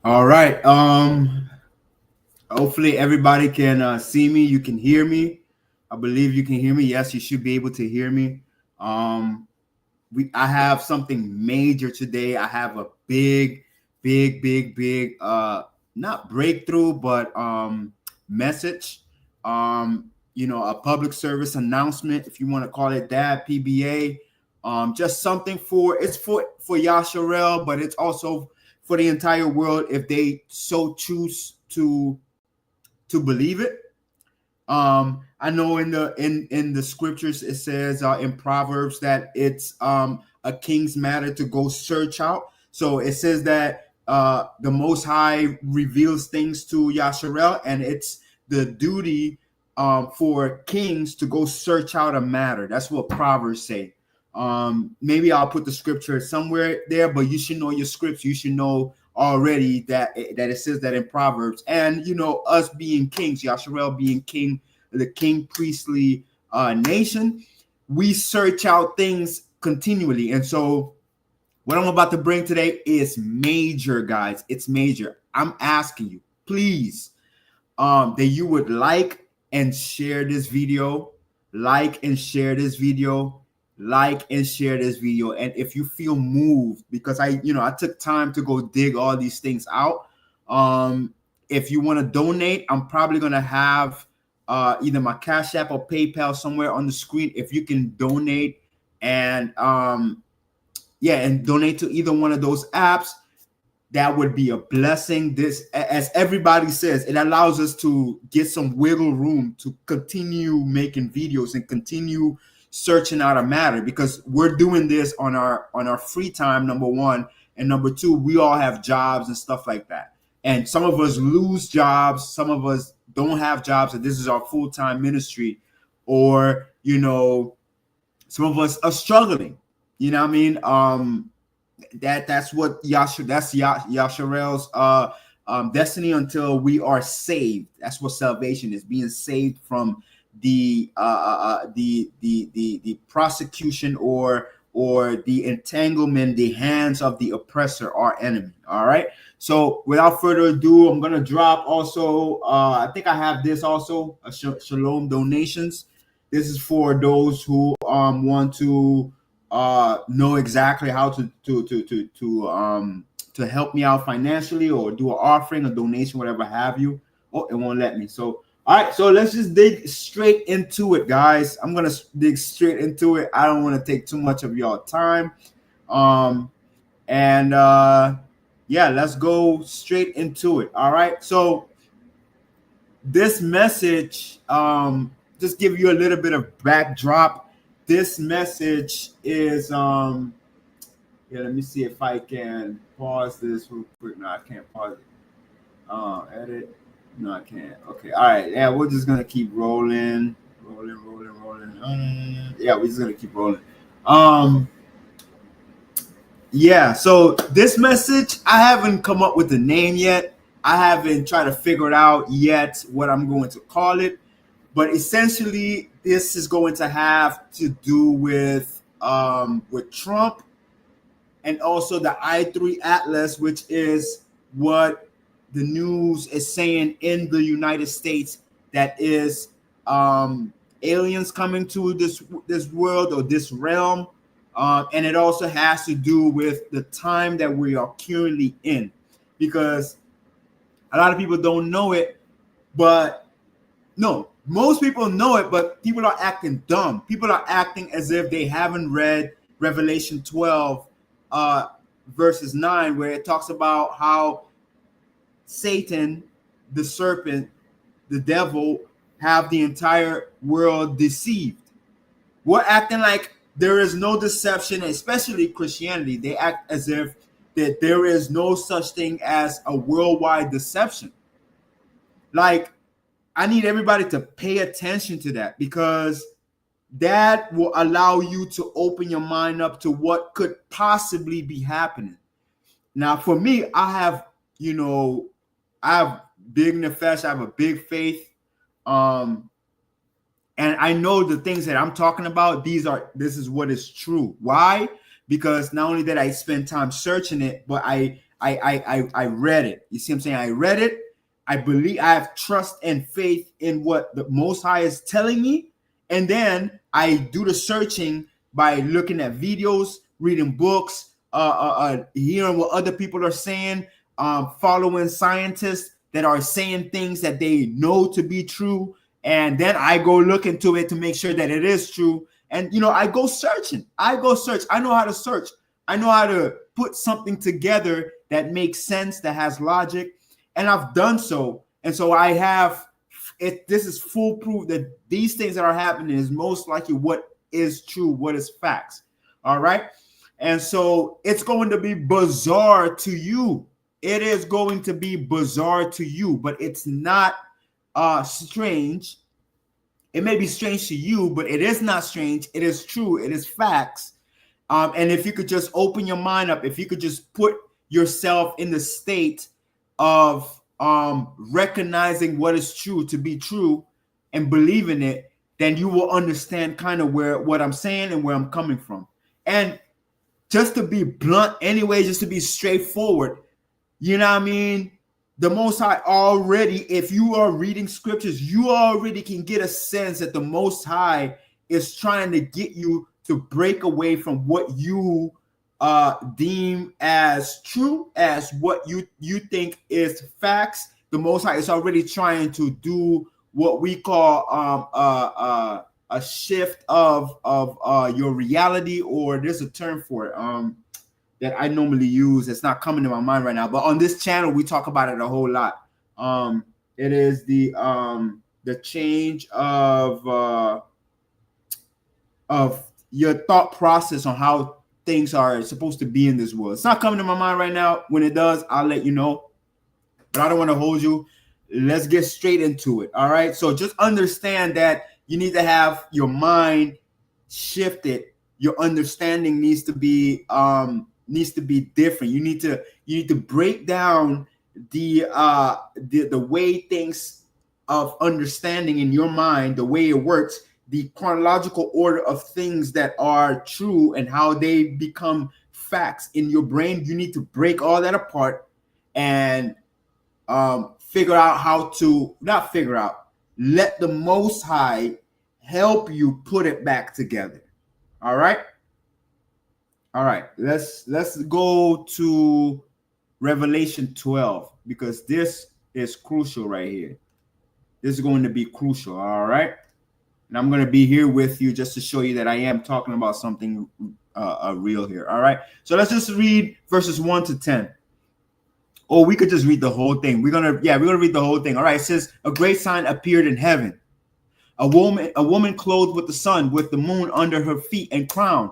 All right. Hopefully everybody can see me. You can hear me. I believe you can hear me. Yes, you should be able to hear me. Um, I have something major today. I have a big not breakthrough, but message. A public service announcement, if you want to call it that, PBA. Just something for Yasharel, but it's also for the entire world if they so choose to believe it. I know in the scriptures it says in Proverbs that it's a king's matter to go search out. So it says that the Most High reveals things to Yasharel, and it's the duty for kings to go search out a matter. That's what Proverbs say. Maybe I'll put the scripture somewhere there, but you should know your scripts. You should know already that it says that in Proverbs. And us being kings, Yasharel being king, the king priestly nation, we search out things continually. And so what I'm about to bring today is major, guys. It's major. I'm asking you, please, that you would like and share this video, like and share this video, like and share this video. And if you feel moved, because I took time to go dig all these things out. If you want to donate, I'm probably gonna have either my Cash App or PayPal somewhere on the screen. If you can donate and donate to either one of those apps, that would be a blessing. This, as everybody says, it allows us to get some wiggle room to continue making videos and continue searching out a matter, because we're doing this on our free time, number one, and number two, we all have jobs and stuff like that. And some of us lose jobs, some of us don't have jobs, and this is our full-time ministry, or some of us are struggling. You know what I mean? That's what Yasharel's destiny until we are saved. That's what salvation is: being saved from the prosecution or the entanglement, the hands of the oppressor, our enemy. All right. So without further ado, I'm gonna drop also. I think I have this also, Shalom donations. This is for those who want to know exactly how to help me out financially, or do an offering, a donation, whatever have you. Oh, it won't let me. So all right, so let's just dig straight into it, guys. I'm gonna dig straight into it. I don't want to take too much of y'all time. Let's go straight into it. All right. So this message, just give you a little bit of backdrop. This message is let me see if I can pause this real quick. No, I can't pause it. Edit. No, I can't. Okay. All right. Yeah, we're just gonna keep rolling. Yeah, we're just gonna keep rolling. So this message, I haven't come up with a name yet. I haven't tried to figure it out yet what I'm going to call it. But essentially, this is going to have to do with Trump, and also the I3 Atlas, which is what the news is saying in the United States, that is aliens coming to this world or this realm. And it also has to do with the time that we are currently in, because a lot of people don't know it, but no, most people know it, but people are acting dumb. People are acting as if they haven't read Revelation 12, verses 9, where it talks about how Satan, the serpent, the devil, have the entire world deceived. We're acting like there is no deception, especially Christianity. They act as if that there is no such thing as a worldwide deception. Like, I need everybody to pay attention to that, because that will allow you to open your mind up to what could possibly be happening. Now, for me, I have big nefesh, I have a big faith. And I know the things that I'm talking about, this is what is true. Why? Because not only did I spend time searching it, but I I read it. You see what I'm saying? I read it. I believe, I have trust and faith in what the Most High is telling me. And then I do the searching by looking at videos, reading books, hearing what other people are saying, following scientists that are saying things that they know to be true. And then I go look into it to make sure that it is true. And, I go searching. I know how to search. I know how to put something together that makes sense, that has logic. And I've done so. And so I have it. This is foolproof that these things that are happening is most likely what is true, what is facts. All right. And so it's going to be bizarre to you. It is going to be bizarre to you, but it's not strange. It may be strange to you, but it is not strange. It is true. It is facts. And if you could just open your mind up, if you could just put yourself in the state of recognizing what is true to be true and believing it, then you will understand kind of what I'm saying and where I'm coming from. And just to be blunt anyway, just to be straightforward, you know what I mean? The Most High already, if you are reading scriptures, you already can get a sense that the Most High is trying to get you to break away from what you deem as true, as what you think is facts. The Most High is already trying to do what we call a shift of your reality, or there's a term for it that I normally use. It's not coming to my mind right now, but on this channel we talk about it a whole lot. It is the change of your thought process on how things are supposed to be in this world. It's not coming to my mind right now. When it does, I'll let you know, but I don't want to hold you. Let's get straight into it. All right. So just understand that you need to have your mind shifted. Your understanding needs to be different. You need to break down the way things of understanding in your mind, the way it works, the chronological order of things that are true and how they become facts in your brain. You need to break all that apart and figure out how to let the Most High help you put it back together. All right. Let's go to Revelation 12, because this is crucial right here. This is going to be crucial. All right. And I'm going to be here with you just to show you that I am talking about something real here. All right. So let's just read verses 1 to 10. Or we could just read the whole thing. We're gonna read the whole thing. All right. It says, a great sign appeared in heaven. A woman clothed with the sun, with the moon under her feet, and crowned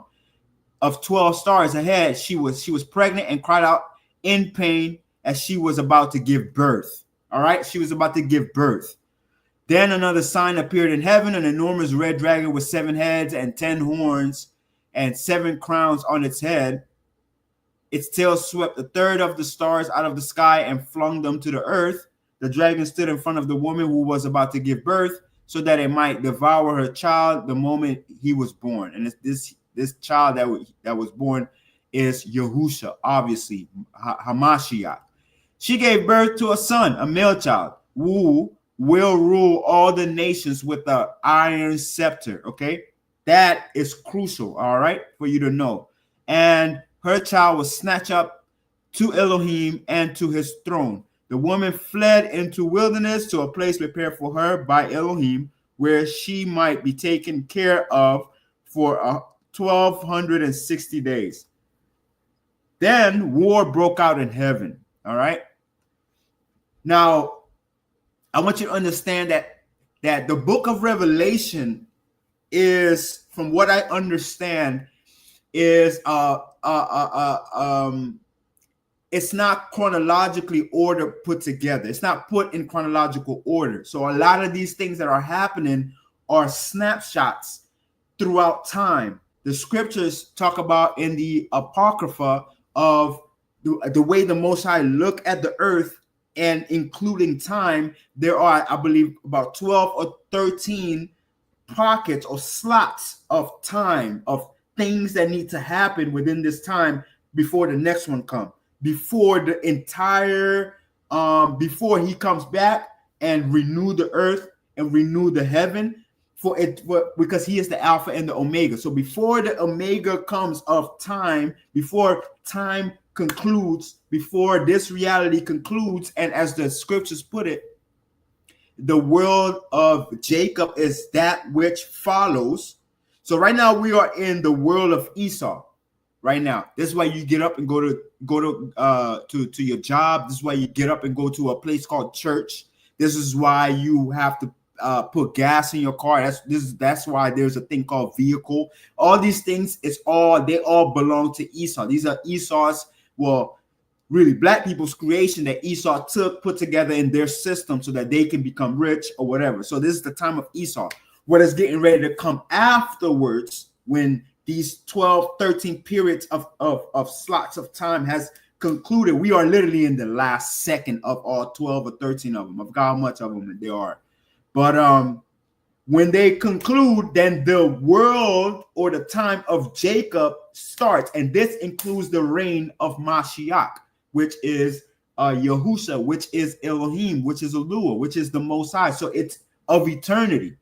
of 12 stars ahead. She was pregnant and cried out in pain as she was about to give birth. All right. She was about to give birth. Then another sign appeared in heaven, an enormous red dragon with 7 heads and 10 horns and 7 crowns on its head. Its tail swept a third of the stars out of the sky and flung them to the earth. The dragon stood in front of the woman who was about to give birth, so that it might devour her child the moment he was born. And this child that was born is Yahusha, obviously, Hamashiach. She gave birth to a son, a male child, who will rule all the nations with the iron scepter. Okay, that is crucial, all right, for you to know. And her child was snatched up to Elohim and to his throne. The woman fled into wilderness to a place prepared for her by Elohim, where she might be taken care of for 1,260 days. Then war broke out in heaven. All right. Now, I want you to understand that the book of Revelation is, from what I understand, is it's not chronologically order put together. It's not put in chronological order. So a lot of these things that are happening are snapshots throughout time. The scriptures talk about in the Apocrypha of the way the Most High look at the earth, and including time. There are, I believe, about 12 or 13 pockets or slots of time, of things that need to happen within this time before the next one comes. before the entire before he comes back and renew the earth and renew the heaven because he is the Alpha and the Omega. So before the Omega comes of time, before time concludes, before this reality concludes, and as the scriptures put it, the world of Jacob is that which follows. So right now we are in the world of Esau. Right now, this is why you get up and go to your job. This is why you get up and go to a place called church. This is why you have to put gas in your car. That's why there's a thing called vehicle. All these things, they all belong to Esau. These are Esau's, well, really black people's creation that Esau put together in their system so that they can become rich or whatever. So this is the time of Esau. What is getting ready to come afterwards, when these 12, 13 periods of slots of time has concluded, we are literally in the last second of all 12 or 13 of them. I forgot how much of them there are. But when they conclude, then the world or the time of Jacob starts. And this includes the reign of Mashiach, which is Yahusha, which is Elohim, which is Elua, which is the Most High. So it's of eternity.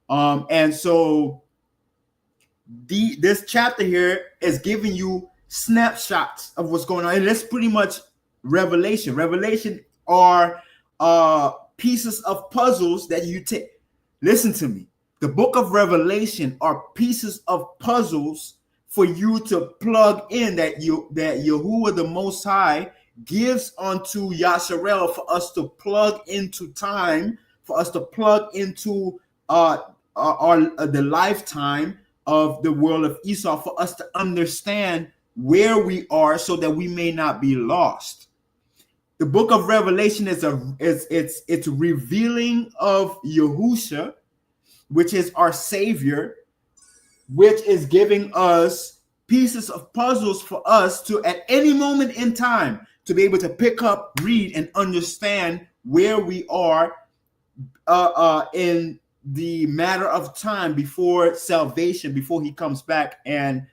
And so this chapter here is giving you snapshots of what's going on. And that's pretty much Revelation. Revelation are pieces of puzzles that you take. Listen to me. The book of Revelation are pieces of puzzles for you to plug in that Yahuwah the Most High gives unto Yasharel for us to plug into time, for us to plug into the lifetime of the world of Esau, for us to understand where we are so that we may not be lost. The book of Revelation is it's revealing of Yahusha, which is our Savior, which is giving us pieces of puzzles for us to, at any moment in time, to be able to pick up, read, and understand where we are in the matter of time before salvation, before he comes back, and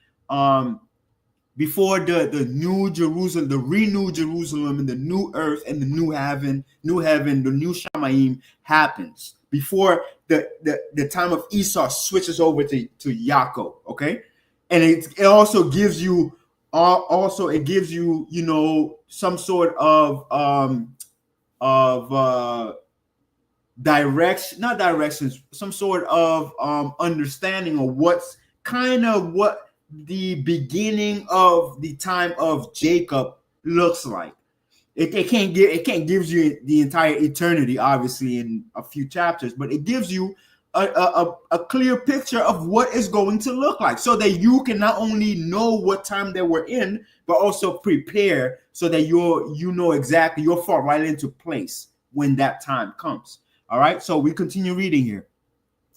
before the new Jerusalem, the renewed Jerusalem, and the new earth and the new heaven, the new Shamayim happens, before the time of Esau switches over to Yaakov. Okay, and it also gives you some sort of some sort of understanding of what's what the beginning of the time of Jacob looks like. It can't give you the entire eternity, obviously, in a few chapters, but it gives you a clear picture of what it's going to look like, so that you can not only know what time that we're in, but also prepare so that you know exactly, you'll fall right into place when that time comes. All right, so we continue reading here.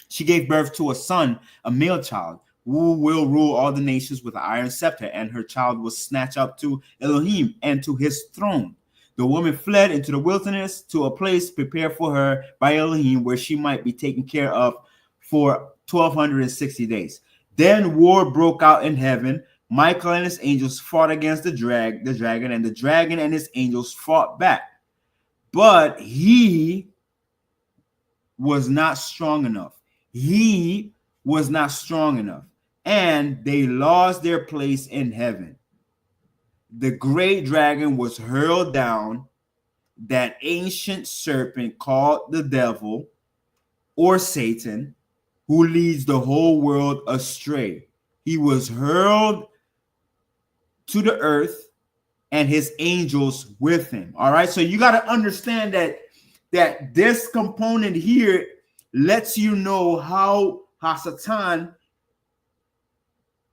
She gave birth to a son, a male child, who will rule all the nations with an iron scepter, and her child was snatched up to Elohim and to his throne. The woman fled into the wilderness to a place prepared for her by Elohim, where she might be taken care of for 1260 days. Then war broke out in heaven. Michael and his angels fought against the dragon, and the dragon and his angels fought back. But he was not strong enough. He was not strong enough. And they lost their place in heaven. The great dragon was hurled down, that ancient serpent called the devil or Satan, who leads the whole world astray. He was hurled to the earth, and his angels with him. All right, so you got to understand that this component here lets you know how Hasatan,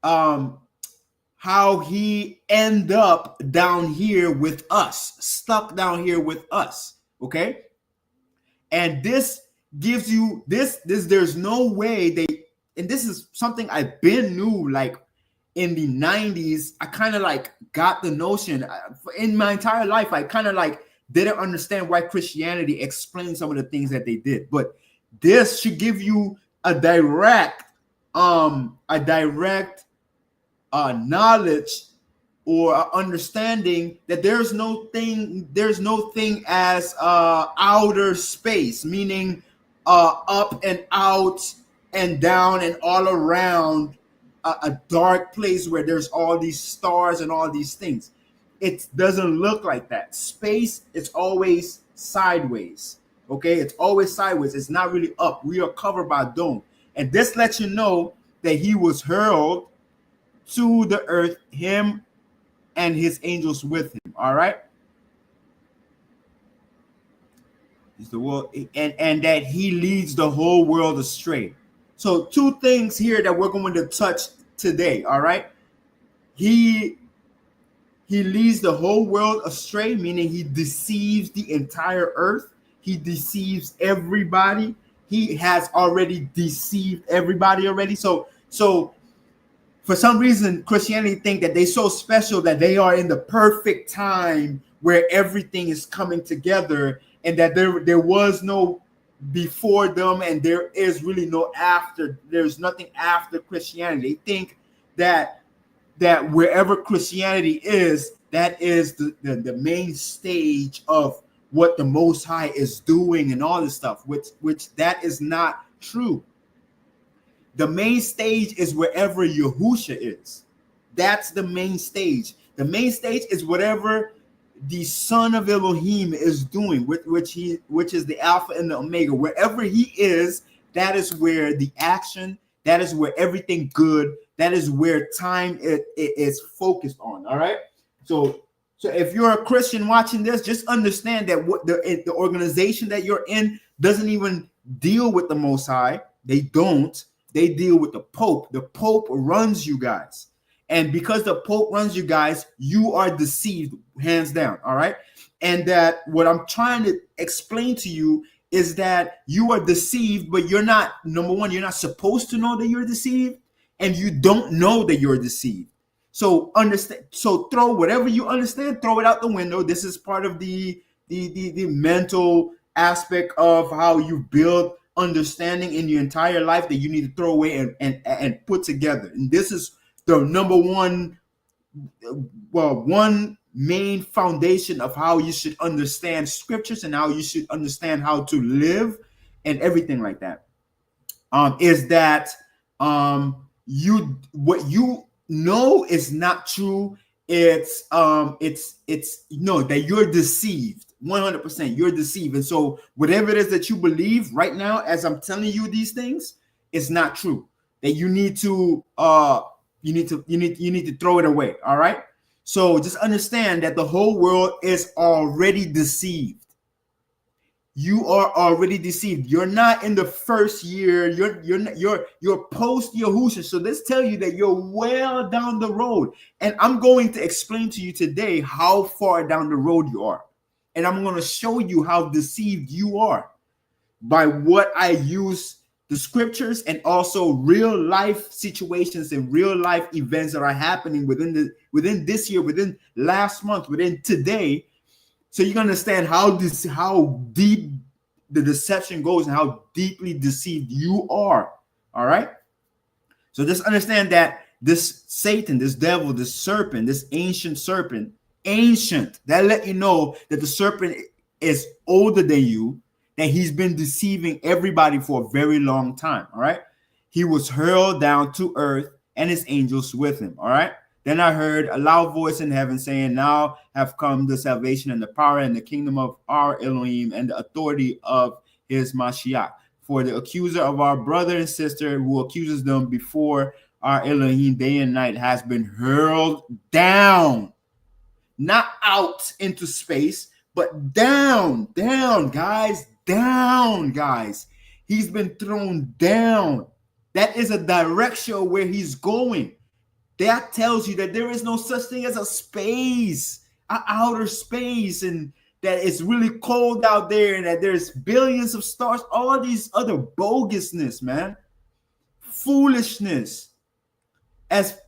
how he end up down here with us, stuck down here with us. Okay, and this gives you this. There's no way and this is something I've been knew, like in the 90s. I kind of like got the notion in my entire life. I kind of like didn't understand why Christianity explained some of the things that they did, but this should give you a direct knowledge or understanding that there's no thing as outer space, meaning up and out and down and all around a dark place where there's all these stars and all these things. It doesn't look like that. Space is always sideways. Okay, it's always sideways. It's not really up. We are covered by a dome, and this lets you know that he was hurled to the earth, him and his angels with him. All right. He's the world, and that he leads the whole world astray. So two things here that we're going to touch today. All right. He leads the whole world astray, meaning he deceives the entire earth. He deceives everybody. He has already deceived everybody already. So for some reason, Christianity think that they're so special that they are in the perfect time where everything is coming together, and that there was no before them and there is really no after. There's nothing after Christianity. They think that wherever Christianity is, that is the main stage of what the Most High is doing and all this stuff, which that is not true. The main stage is wherever Yahusha is. That's the main stage. The main stage is whatever the Son of Elohim is doing, which is the Alpha and the Omega. Wherever he is, that is where the action, that is where everything good, that is where time is focused on. All right. So if you're a Christian watching this, just understand that what the organization that you're in doesn't even deal with the Most High. They don't. They deal with the Pope. The Pope runs you guys. And because the Pope runs you guys, you are deceived, hands down. All right. And that what I'm trying to explain to you is that you are deceived, but you're not, number one, you're not supposed to know that you're deceived, and you don't know that you're deceived. So understand. So throw whatever you understand, throw it out the window. This is part of the mental aspect of how you build understanding in your entire life that you need to throw away and put together. And this is the number one, one main foundation of how you should understand scriptures and how you should understand how to live and everything like that. Is that what you know is not true. It's that you're deceived. 100% you're deceived. And so whatever it is that you believe right now, as I'm telling you these things, it's not true. That you need to throw it away. All right. So just understand that the whole world is already deceived. You are already deceived. You're not in the first year. You're post Yahusha. So let's tell you that you're well down the road. And I'm going to explain to you today how far down the road you are. And I'm going to show you how deceived you are by what I use the scriptures and also real life situations and real life events that are happening within this year, within last month, within today. So you can understand how deep the deception goes and how deeply deceived you are. All right. So just understand that this Satan, this devil, this serpent, this ancient serpent, that let you know that the serpent is older than you, that he's been deceiving everybody for a very long time. All right. He was hurled down to earth and his angels with him. All right. Then I heard a loud voice in heaven saying, now have come the salvation and the power and the kingdom of our Elohim and the authority of his Mashiach. For the accuser of our brother and sister who accuses them before our Elohim day and night has been hurled down. Not out into space, but down, guys. He's been thrown down. That is a direction where he's going. That tells you that there is no such thing as a space, an outer space, and that it's really cold out there, and that there's billions of stars, all these other bogusness, man. Foolishness. As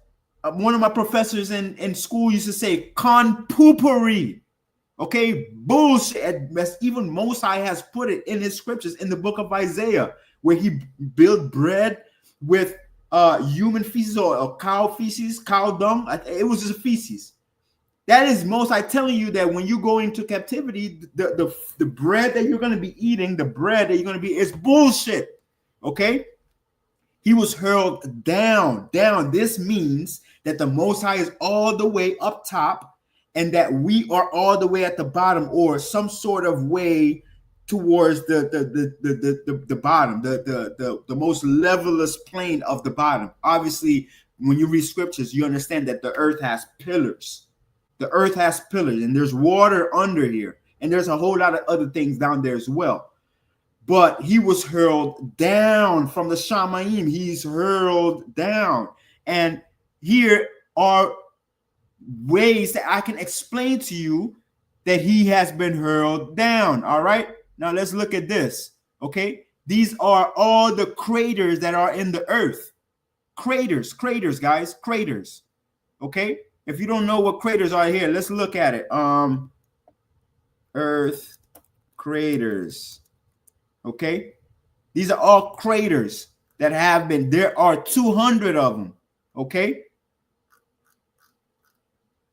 one of my professors in school used to say, conpoopery. Okay, bullshit. As even Most High has put it in his scriptures in the book of Isaiah, where he built bread with human feces or cow feces, cow dung. It was just feces. That is Most High telling you that when you go into captivity, the bread that you're going to be eating, the bread that you're going to be, is bullshit. Okay? He was hurled down. This means that the Most High is all the way up top and that we are all the way at the bottom, or some sort of way towards the bottom, the most levelest plane of the bottom. Obviously, when you read scriptures, you understand that the earth has pillars. The earth has pillars, and there's water under here, and there's a whole lot of other things down there as well. But he was hurled down from the Shamayim. He's hurled down. And here are ways that I can explain to you that he has been hurled down. All right. Now let's look at this. Okay. These are all the craters that are in the earth. Craters, guys, craters. Okay. If you don't know what craters are here, let's look at it. Earth craters. Okay, these are all craters that have been. There are 200 of them. Okay,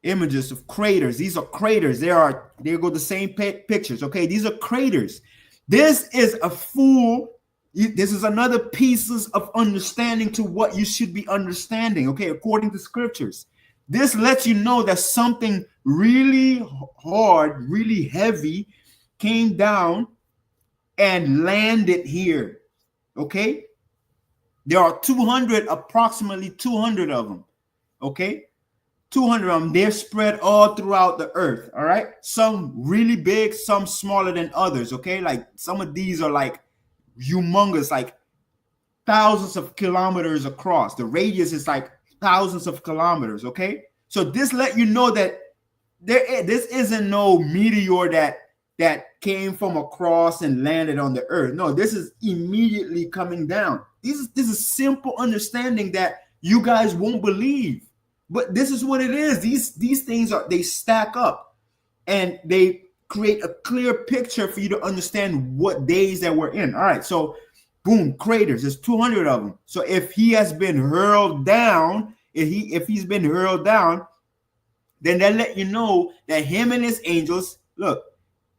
images of craters. These are craters. There go the same pictures. Okay, these are craters. This is a full. This is another pieces of understanding to what you should be understanding. Okay, according to scriptures, this lets you know that something really hard, really heavy, came down and landed here. Okay, there are approximately 200 of them. Okay, 200 of them. They're spread all throughout the earth. All right, some really big, some smaller than others. Okay, like some of these are like humongous, like thousands of kilometers across. The radius is like thousands of kilometers. Okay, so this let you know that this isn't no meteor that came from across and landed on the earth. No, this is immediately coming down. This is simple understanding that you guys won't believe, but this is what it is. These things they stack up, and they create a clear picture for you to understand what days that we're in. All right, so boom, craters. There's 200 of them. So if he has been hurled down, if he's been hurled down, then that let you know that him and his angels, look.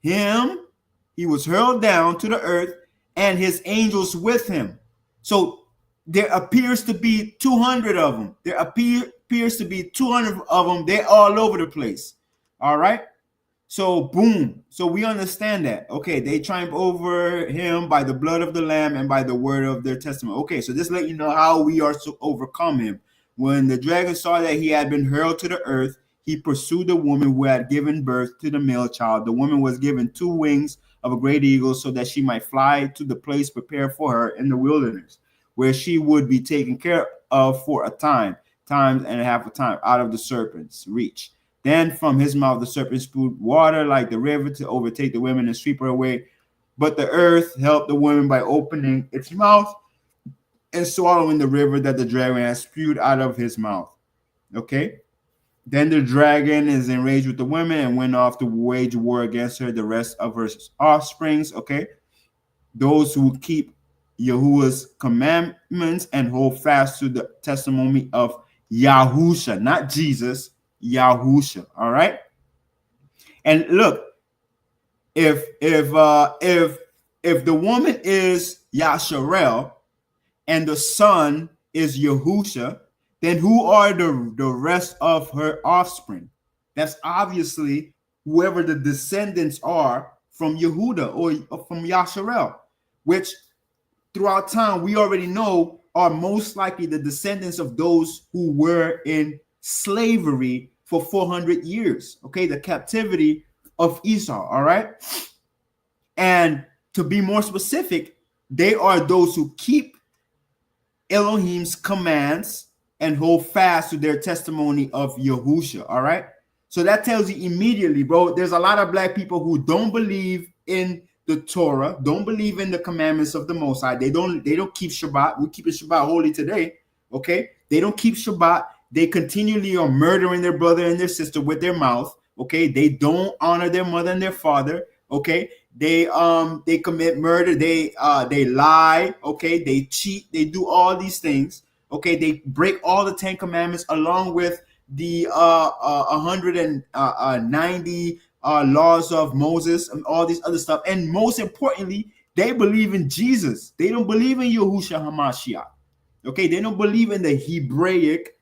He was hurled down to the earth, and his angels with him. So there appears to be 200 of them. There appears to be 200 of them. They're all over the place. All right. So boom. So we understand that. Okay. They triumph over him by the blood of the Lamb and by the word of their testimony. Okay. So this let you know how we are to overcome him. When the dragon saw that he had been hurled to the earth, he pursued the woman who had given birth to the male child. The woman was given 2 wings of a great eagle so that she might fly to the place prepared for her in the wilderness, where she would be taken care of for a time and a half a time out of the serpent's reach. Then from his mouth the serpent spewed water like the river to overtake the woman and sweep her away. But the earth helped the woman by opening its mouth and swallowing the river that the dragon had spewed out of his mouth. Okay. Then the dragon is enraged with the woman and went off to wage war against her, the rest of her offsprings. Okay. Those who keep Yahuwah's commandments and hold fast to the testimony of Yahusha, not Jesus, Yahusha. All right. And look, if the woman is Yasharel and the son is Yahusha, then who are the rest of her offspring? That's obviously whoever the descendants are from Yehuda or from Yasharel, which throughout time we already know are most likely the descendants of those who were in slavery for 400 years. Okay, the captivity of Esau. All right. And to be more specific, they are those who keep Elohim's commands and hold fast to their testimony of Yahusha. All right. So that tells you immediately, bro, there's a lot of black people who don't believe in the Torah, don't believe in the commandments of the Most High. They don't keep Shabbat. We keep Shabbat holy today. Okay. They don't keep Shabbat. They continually are murdering their brother and their sister with their mouth. Okay. They don't honor their mother and their father. Okay. They commit murder. They lie. Okay. They cheat. They do all these things. Okay, they break all the 10 commandments along with the 190 laws of Moses and all this other stuff. And most importantly, they believe in Jesus. They don't believe in Yahushua HaMashiach. Okay, they don't believe in the Hebraic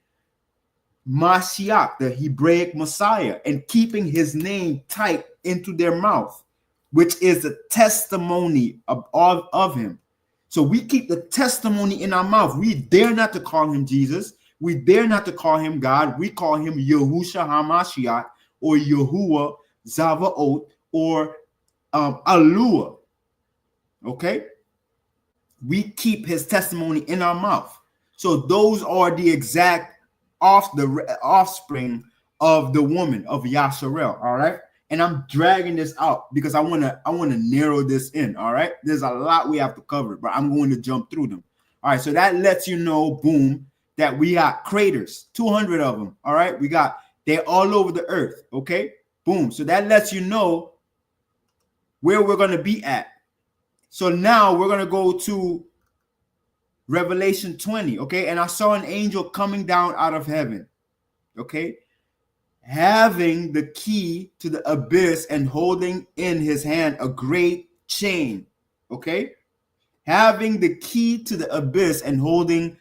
Mashiach, the Hebraic Messiah, and keeping his name tight into their mouth, which is the testimony of him. So we keep the testimony in our mouth. We dare not to call him Jesus. We dare not to call him God. We call him Yahushua HaMashiach, or Yahuwah Zavaot, or Alua. Okay? We keep his testimony in our mouth. So those are the exact offspring of the woman of Yasharel. All right. And I'm dragging this out because I want to narrow this in. All right. There's a lot we have to cover, but I'm going to jump through them. All right. So that lets you know, boom, that we got craters, 200 of them. All right. They're all over the earth. Okay. Boom. So that lets you know where we're going to be at. So now we're going to go to Revelation 20. Okay. And I saw an angel coming down out of heaven. Okay. Having the key to the abyss and holding in his hand a great chain. Okay. Having the key to the abyss and holding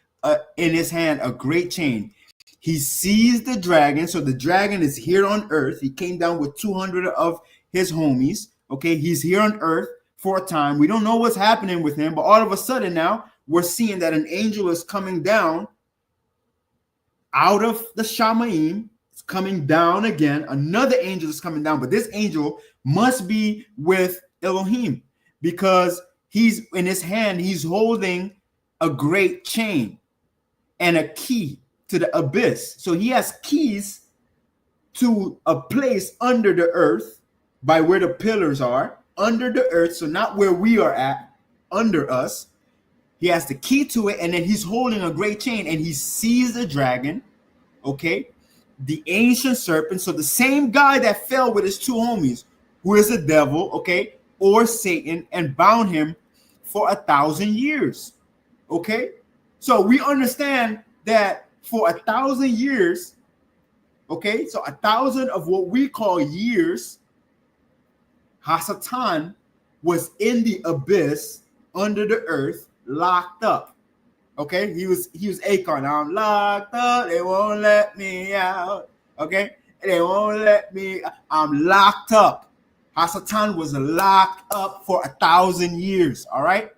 in his hand a great chain. He sees the dragon. So the dragon is here on earth. He came down with 200 of his homies. Okay. He's here on earth for a time. We don't know what's happening with him, but all of a sudden now we're seeing that an angel is coming down out of the Shamaim. It's coming down again. Another angel is coming down, but this angel must be with Elohim because he's in his hand. He's holding a great chain and a key to the abyss. So he has keys to a place under the earth by where the pillars are, under the earth. So not where we are at, under us. He has the key to it, and then he's holding a great chain, and he sees the dragon, okay, the ancient serpent. So the same guy that fell with his two homies, who is the devil, okay, or Satan, and bound him for 1,000 years, okay. So we understand that for 1,000 years, okay, so 1,000 of what we call years, Hasatan was in the abyss under the earth, locked up. Okay, he was Akon. I'm locked up. They won't let me out. Okay, they won't let me. I'm locked up. Hasatan was locked up for 1,000 years. All right,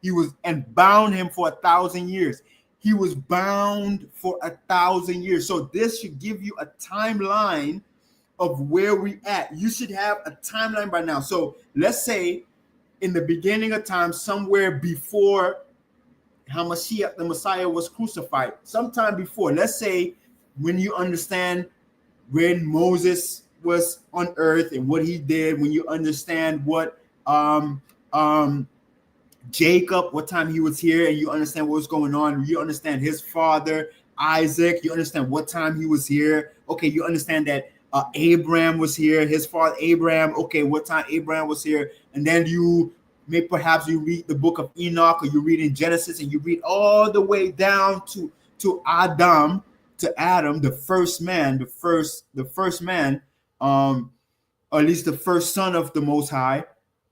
he was and bound him for 1,000 years. He was bound for 1,000 years. So this should give you a timeline of where we at. You should have a timeline by now. So let's say in the beginning of time, somewhere before Hamashiach, the Messiah, was crucified, sometime before, let's say when you understand when Moses was on earth and what he did, when you understand what Jacob, what time he was here, and you understand what was going on, you understand his father, Isaac, you understand what time he was here. Okay, you understand that Abraham was here, his father Abraham, okay, what time Abraham was here, and then perhaps you read the book of Enoch, or you read in Genesis, and you read all the way down to Adam, the first man, or at least the first son of the Most High,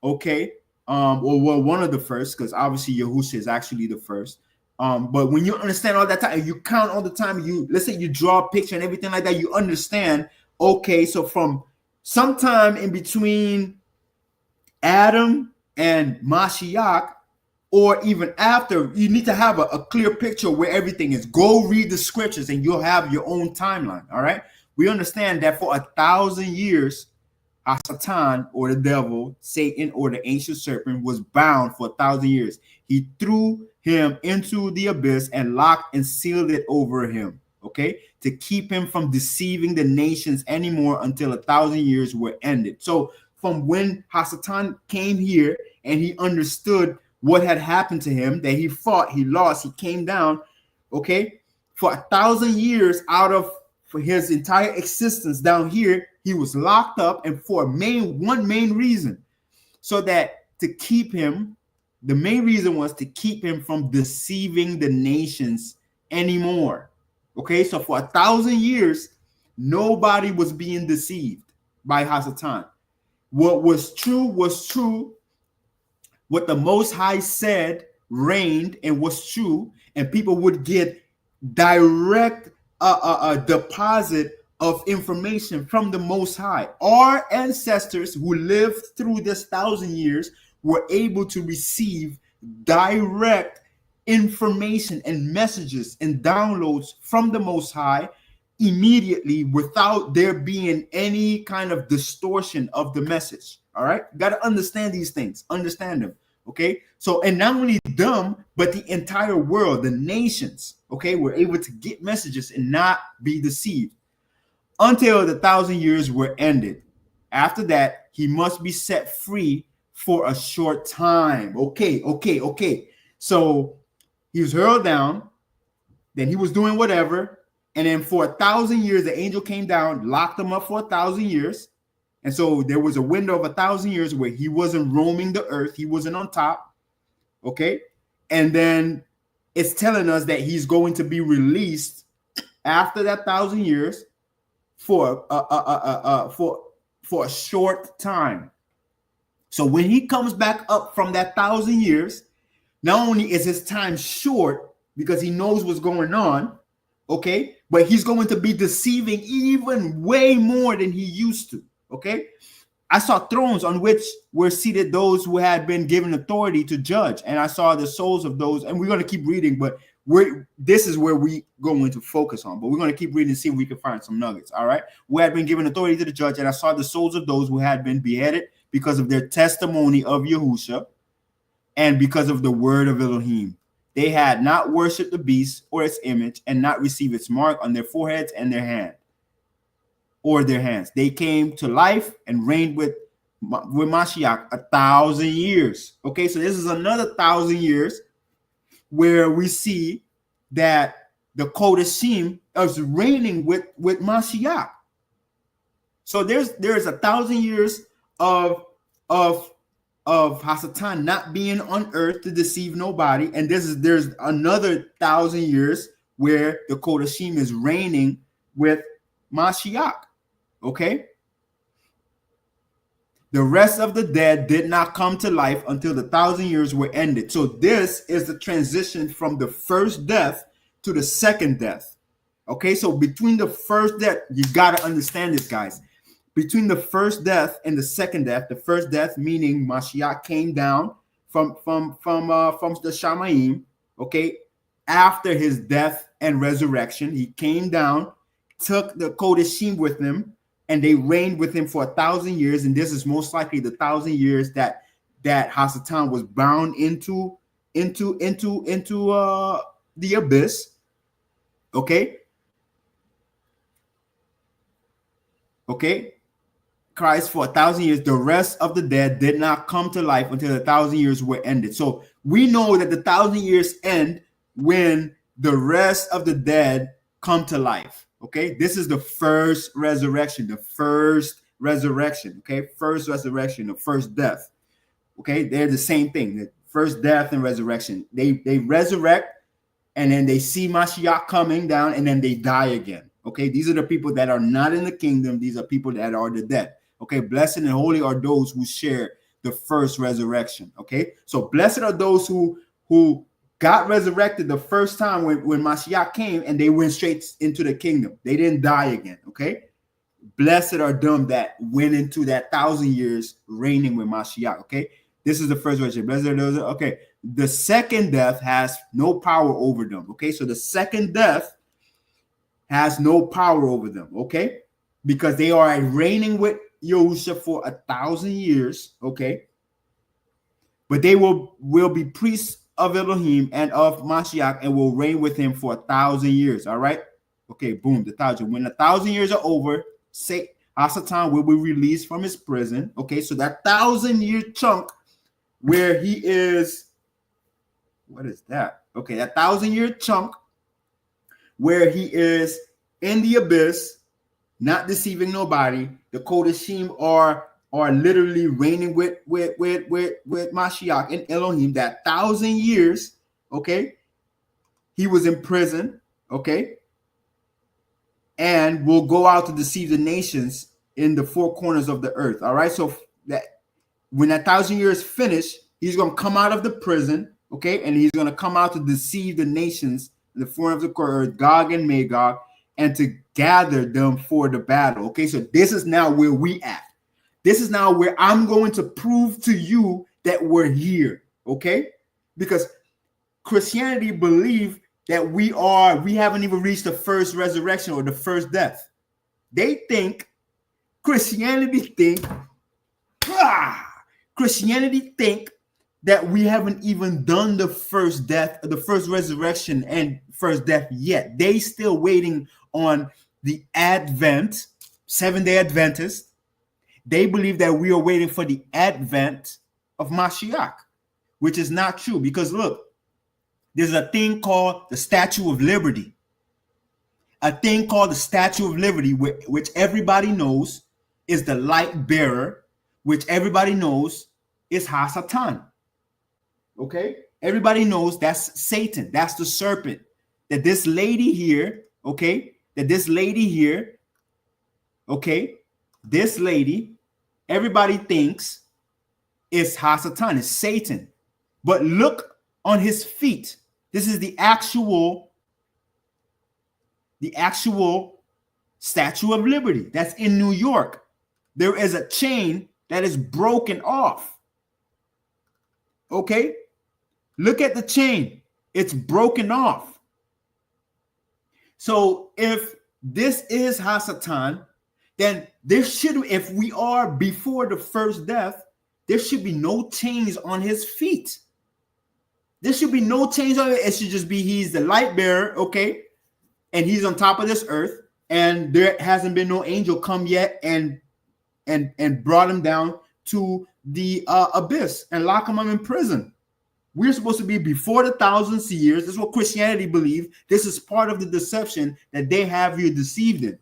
okay, or well, one of the first, because obviously Yahushua is actually the first. But when you understand all that time, you count all the time, let's say you draw a picture and everything like that, you understand, okay, so from sometime in between Adam and Mashiach, or even after, you need to have a clear picture where everything is. Go read the scriptures and you'll have your own timeline. All right. We understand that for 1,000 years, Satan, or the devil, Satan, or the ancient serpent, was bound for 1,000 years. He threw him into the abyss and locked and sealed it over him. Okay, to keep him from deceiving the nations anymore until 1,000 years were ended. So from when Hasatan came here and he understood what had happened to him, that he fought, he lost, he came down, okay, for 1,000 years for his entire existence down here, he was locked up, and for one main reason, so that to keep him, the main reason was to keep him from deceiving the nations anymore. Okay, so for 1,000 years, Nobody was being deceived by Hasatan. What was true was true. What the Most High said reigned and was true, and people would get direct deposit of information from the Most High. Our ancestors who lived through this 1,000 years were able to receive direct information and messages and downloads from the Most High immediately without there being any kind of distortion of the message. All right, you got to understand these things, understand them. Okay, so and not only them, but the entire world, the nations, okay, were able to get messages and not be deceived until the 1,000 years were ended. After that, he must be set free for a short time. Okay. So he was hurled down, then he was doing whatever, and then for 1,000 years, the angel came down, locked him up for 1,000 years. And so there was a window of 1,000 years where he wasn't roaming the earth. He wasn't on top. Okay. And then it's telling us that he's going to be released after that 1,000 years for a short time. So when he comes back up from that 1,000 years, not only is his time short because he knows what's going on, okay, but he's going to be deceiving even way more than he used to. Okay, I saw thrones on which were seated those who had been given authority to judge, and I saw the souls of those. And we're going to keep reading, but this is where we going to focus on. But we're going to keep reading and see if we can find some nuggets. All right, who had been given authority to the judge, and I saw the souls of those who had been beheaded because of their testimony of Yahusha, and because of the word of Elohim. They had not worshipped the beast or its image, and not received its mark on their foreheads and their hand. Or their hands. They came to life and reigned with Mashiach 1,000 years. Okay, so this is another 1,000 years where we see that the Kodashim is reigning with Mashiach. So there's 1,000 years of Hasatan not being on earth to deceive nobody, and there's another 1,000 years where the Kodashim is reigning with Mashiach. Okay. The rest of the dead did not come to life until the 1,000 years were ended. So this is the transition from the first death to the second death. Okay. So between the first death, you got to understand this, guys. Between the first death and the second death, the first death meaning Mashiach came down from the Shamayim. Okay. After his death and resurrection, he came down, took the Kodashim with him, and they reigned with him for 1,000 years. And this is most likely the 1,000 years that Hasatan was bound into the abyss. Okay. Christ for 1,000 years. The rest of the dead did not come to life until the 1,000 years were ended. So we know that the 1,000 years end when the rest of the dead come to life. Okay, this is the first resurrection, okay, first resurrection, the first death. Okay, they're the same thing, the first death and resurrection. They resurrect, and then they see Mashiach coming down, and then they die again. Okay, these are the people that are not in the kingdom. These are people that are the dead. Okay, blessed and holy are those who share the first resurrection. Okay, so blessed are those who got resurrected the first time when Mashiach came, and they went straight into the kingdom. They didn't die again. Okay, blessed are them that went into that 1,000 years reigning with Mashiach. Okay, this is the first resurrection. Blessed are those. Okay, the second death has no power over them. Okay, so the second death has no power over them. Okay, because they are reigning with Yahusha for 1,000 years. Okay, but they will be priests of Elohim and of Mashiach, and will reign with him for 1,000 years. All right. Okay. Boom. The 1,000. When 1,000 years are over, say Hasatan will be released from his prison. Okay. So that 1,000-year chunk where he is, what is that? Okay. That 1,000-year chunk where he is in the abyss, not deceiving nobody. The Kodashim are literally reigning with Mashiach and Elohim. That 1,000 years, okay, he was in prison, okay, and will go out to deceive the nations in the four corners of the earth. All right. So that when that 1,000 years finish, he's going to come out of the prison. Okay. And he's going to come out to deceive the nations in the four corners of the earth, Gog and Magog, and to gather them for the battle. Okay. So this is now where we at. This is now where I'm going to prove to you that we're here. Okay. Because Christianity believe that we haven't even reached the first resurrection or the first death. Christianity think that we haven't even done the first death, the first resurrection and first death yet. They still waiting on the Advent, Seventh-day Adventists. They believe that we are waiting for the advent of Mashiach, which is not true, because look, there's a thing called the Statue of Liberty. A thing called the Statue of Liberty, which everybody knows is the light bearer, which everybody knows is Hasatan. Okay? Everybody knows that's Satan. That's the serpent. That this lady here, okay? This lady, everybody thinks is Hasatan, is Satan. But look on his feet. This is the actual Statue of Liberty that's in New York. There is a chain that is broken off. Okay? Look at the chain. It's broken off. So if this is Hasatan, then there should, if we are before the first death, there should be no chains on his feet. There should be no chains on it. It should just be he's the light bearer, okay? And he's on top of this earth, and there hasn't been no angel come yet and brought him down to the abyss and lock him up in prison. We're supposed to be before the 1,000 years. This is what Christianity believes. This is part of the deception that they have you deceived in.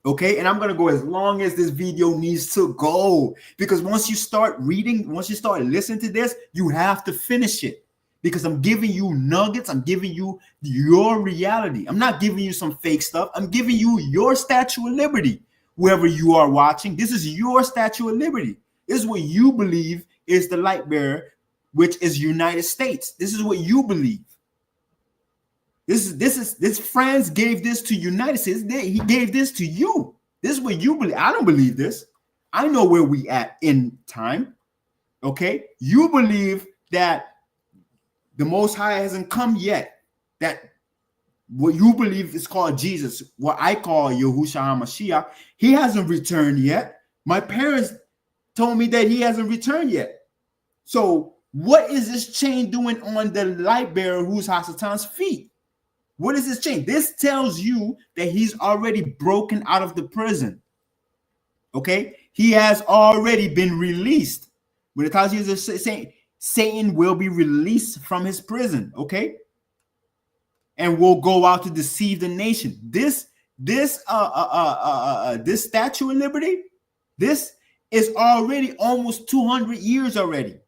Okay, and I'm going to go as long as this video needs to go, because once you start reading, once you start listening to this, you have to finish it, because I'm giving you nuggets. I'm giving you your reality. I'm not giving you some fake stuff. I'm giving you your Statue of Liberty. Whoever you are watching, this is your Statue of Liberty. This is what you believe is the light bearer, which is United States. This is what you believe. This France gave this to United States. He gave this to you. This is what you believe. I don't believe this. I know where we at in time. Okay, you believe that the Most High hasn't come yet. That what you believe is called Jesus, what I call Yahushua HaMashiach, he hasn't returned yet. My parents told me that he hasn't returned yet. So what is this chain doing on the light bearer who's Hasatan's feet? What is this chain? This tells you that he's already broken out of the prison. Okay? He has already been released. When it tells you is saying Satan will be released from his prison, okay? And will go out to deceive the nation. This Statue of Liberty, this is already almost 200 years already.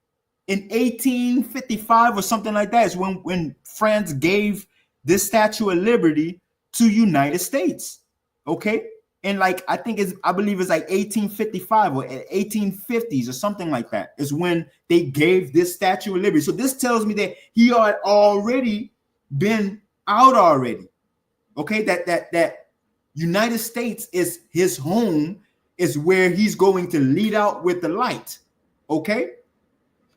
In 1855 or something like that is when France gave this Statue of Liberty to United States, okay? And like I believe it's like 1855 or 1850s or something like that is when they gave this Statue of Liberty. So this tells me that he had already been out already, okay? That United States is his home, is where he's going to lead out with the light, okay?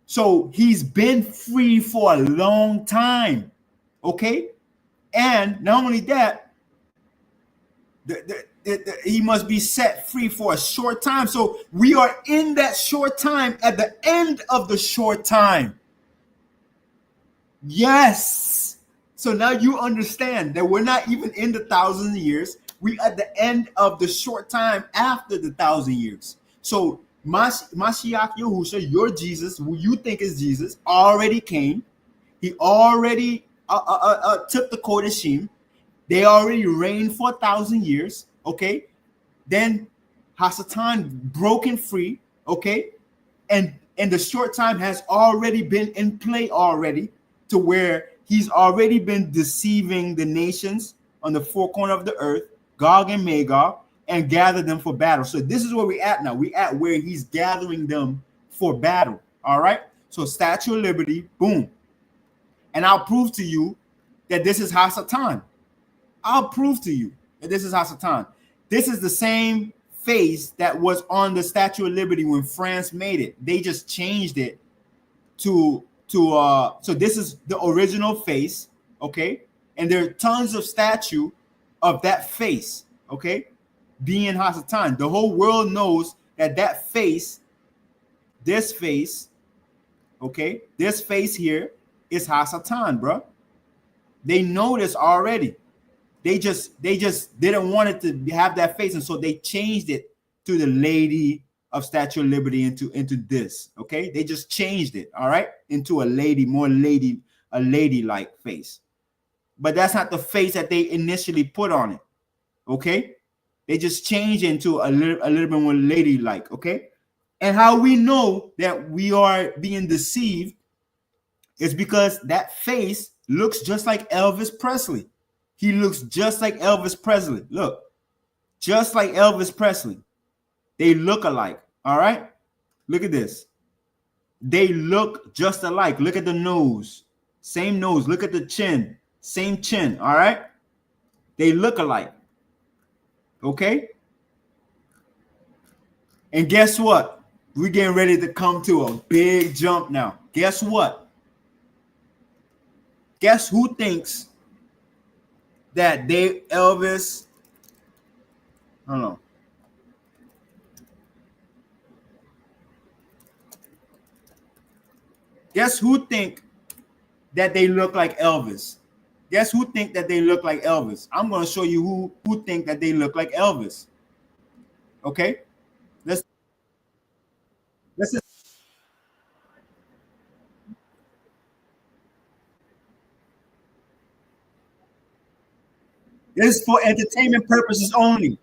So he's been free for a long time, okay? And not only that, he must be set free for a short time. So we are in that short time, at the end of the short time. Yes. So now you understand that we're not even in the 1,000 years. We at the end of the short time after the 1,000 years. So Mashiach Yahushua, your Jesus, who you think is Jesus, already came. He already took the Kodeshim. They already reigned for 1,000 years. Okay. Then Hasatan broken free. Okay. And the short time has already been in play already, to where he's already been deceiving the nations on the four corners of the earth. Gog and Magog, and gather them for battle. So this is where we at now. We at where he's gathering them for battle. All right. So Statue of Liberty, boom. And I'll prove to you that this is Hasatan. I'll prove to you that this is Hasatan. This is the same face that was on the Statue of Liberty when France made it. They just changed it to so this is the original face, okay? And there are tons of statue of that face, okay? Being Hasatan. The whole world knows that that face, this face, okay, this face here is Hasatan, bro. They know this already. They just didn't want it to have that face, and so they changed it to the Lady of Statue of Liberty into this. Okay, they just changed it, all right, into a lady, more lady, a lady-like face. But that's not the face that they initially put on it. Okay, they just changed into a little bit more lady-like. Okay, and how we know that we are being deceived is because that face looks just like Elvis Presley. He looks just like Elvis Presley. Look, just like Elvis Presley. They look alike. All right. Look at this. They look just alike. Look at the nose. Same nose. Look at the chin. Same chin. All right. They look alike. Okay. And guess what? We're getting ready to come to a big jump now. Guess what? Guess who thinks that Elvis, I don't know. Guess who think that they look like Elvis? Guess who think that they look like Elvis? I'm going to show you who think that they look like Elvis. Okay? Let's just, this is for entertainment purposes only.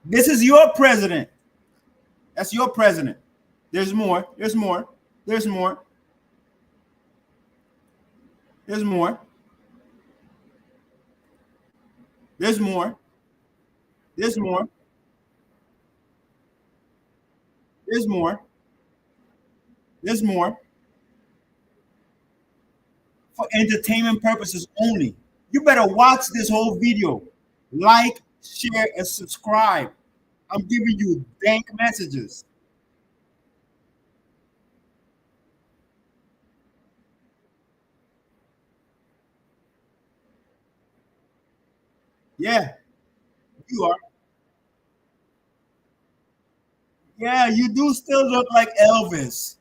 This is your president. That's your president. There's more. There's more. There's more. There's more. There's more. There's more. There's more. There's more. For entertainment purposes only. You better watch this whole video. Like, share, and subscribe. I'm giving you dank messages. Yeah, you are. Yeah, you do still look like Elvis.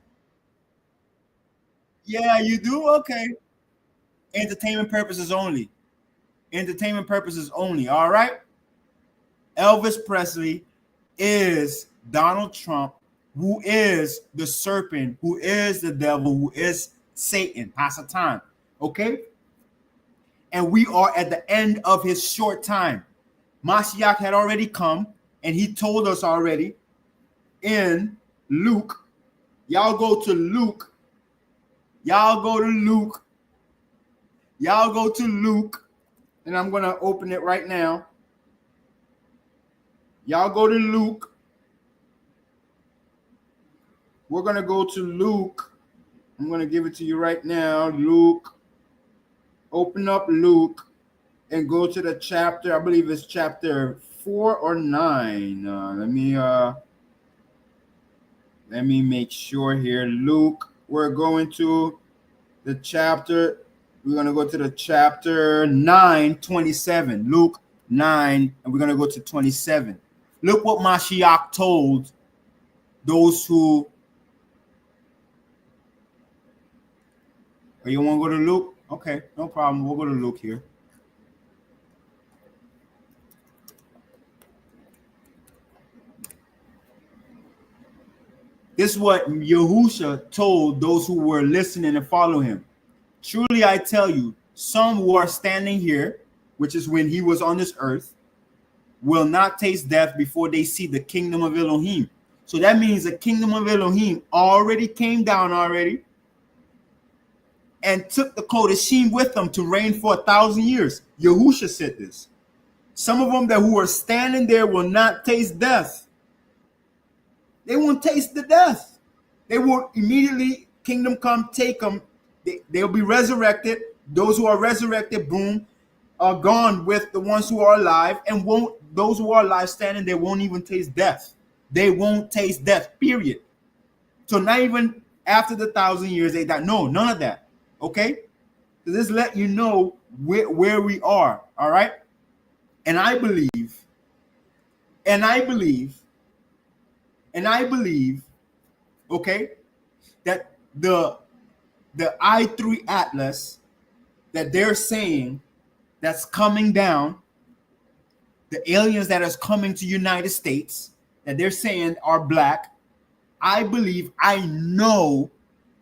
Yeah, you do. Okay. Entertainment purposes only. Entertainment purposes only. All right. Elvis Presley is Donald Trump, who is the serpent, who is the devil, who is Satan, Hasatan. Okay. And we are at the end of his short time. Mashiach had already come, and he told us already in Luke. Y'all go to Luke. Y'all go to Luke. Y'all go to Luke. And I'm going to open it right now. Y'all go to Luke. We're going to go to Luke. I'm going to give it to you right now. Luke. Open up Luke and go to the chapter. I believe it's chapter 4 or 9. Let me make sure here. Luke, we're going to the chapter. We're going to go to the chapter 9, 27. Luke 9, and we're going to go to 27. Look what Mashiach told those who. Oh, you want to go to Luke? Okay, no problem. We'll go to Luke here. This is what Yahusha told those who were listening and follow him. Truly, I tell you, some who are standing here, which is when he was on this earth, will not taste death before they see the kingdom of Elohim. So that means the kingdom of Elohim already came down already and took the Kodashim with them to reign for 1,000 years. Yahusha said this. Some of them that who are standing there will not taste death. They won't taste the death. They will immediately, kingdom come, take them. They'll be resurrected. Those who are resurrected, boom, are gone with the ones who are alive, and those who are alive standing there won't even taste death. They won't taste death, period. So not even after the 1,000 years they die. No, none of that. Okay? So this let you know where we are. All right? And I believe, okay, that the I3 Atlas that they're saying that's coming down, the aliens that is coming to United States that they're saying are black, I believe, I know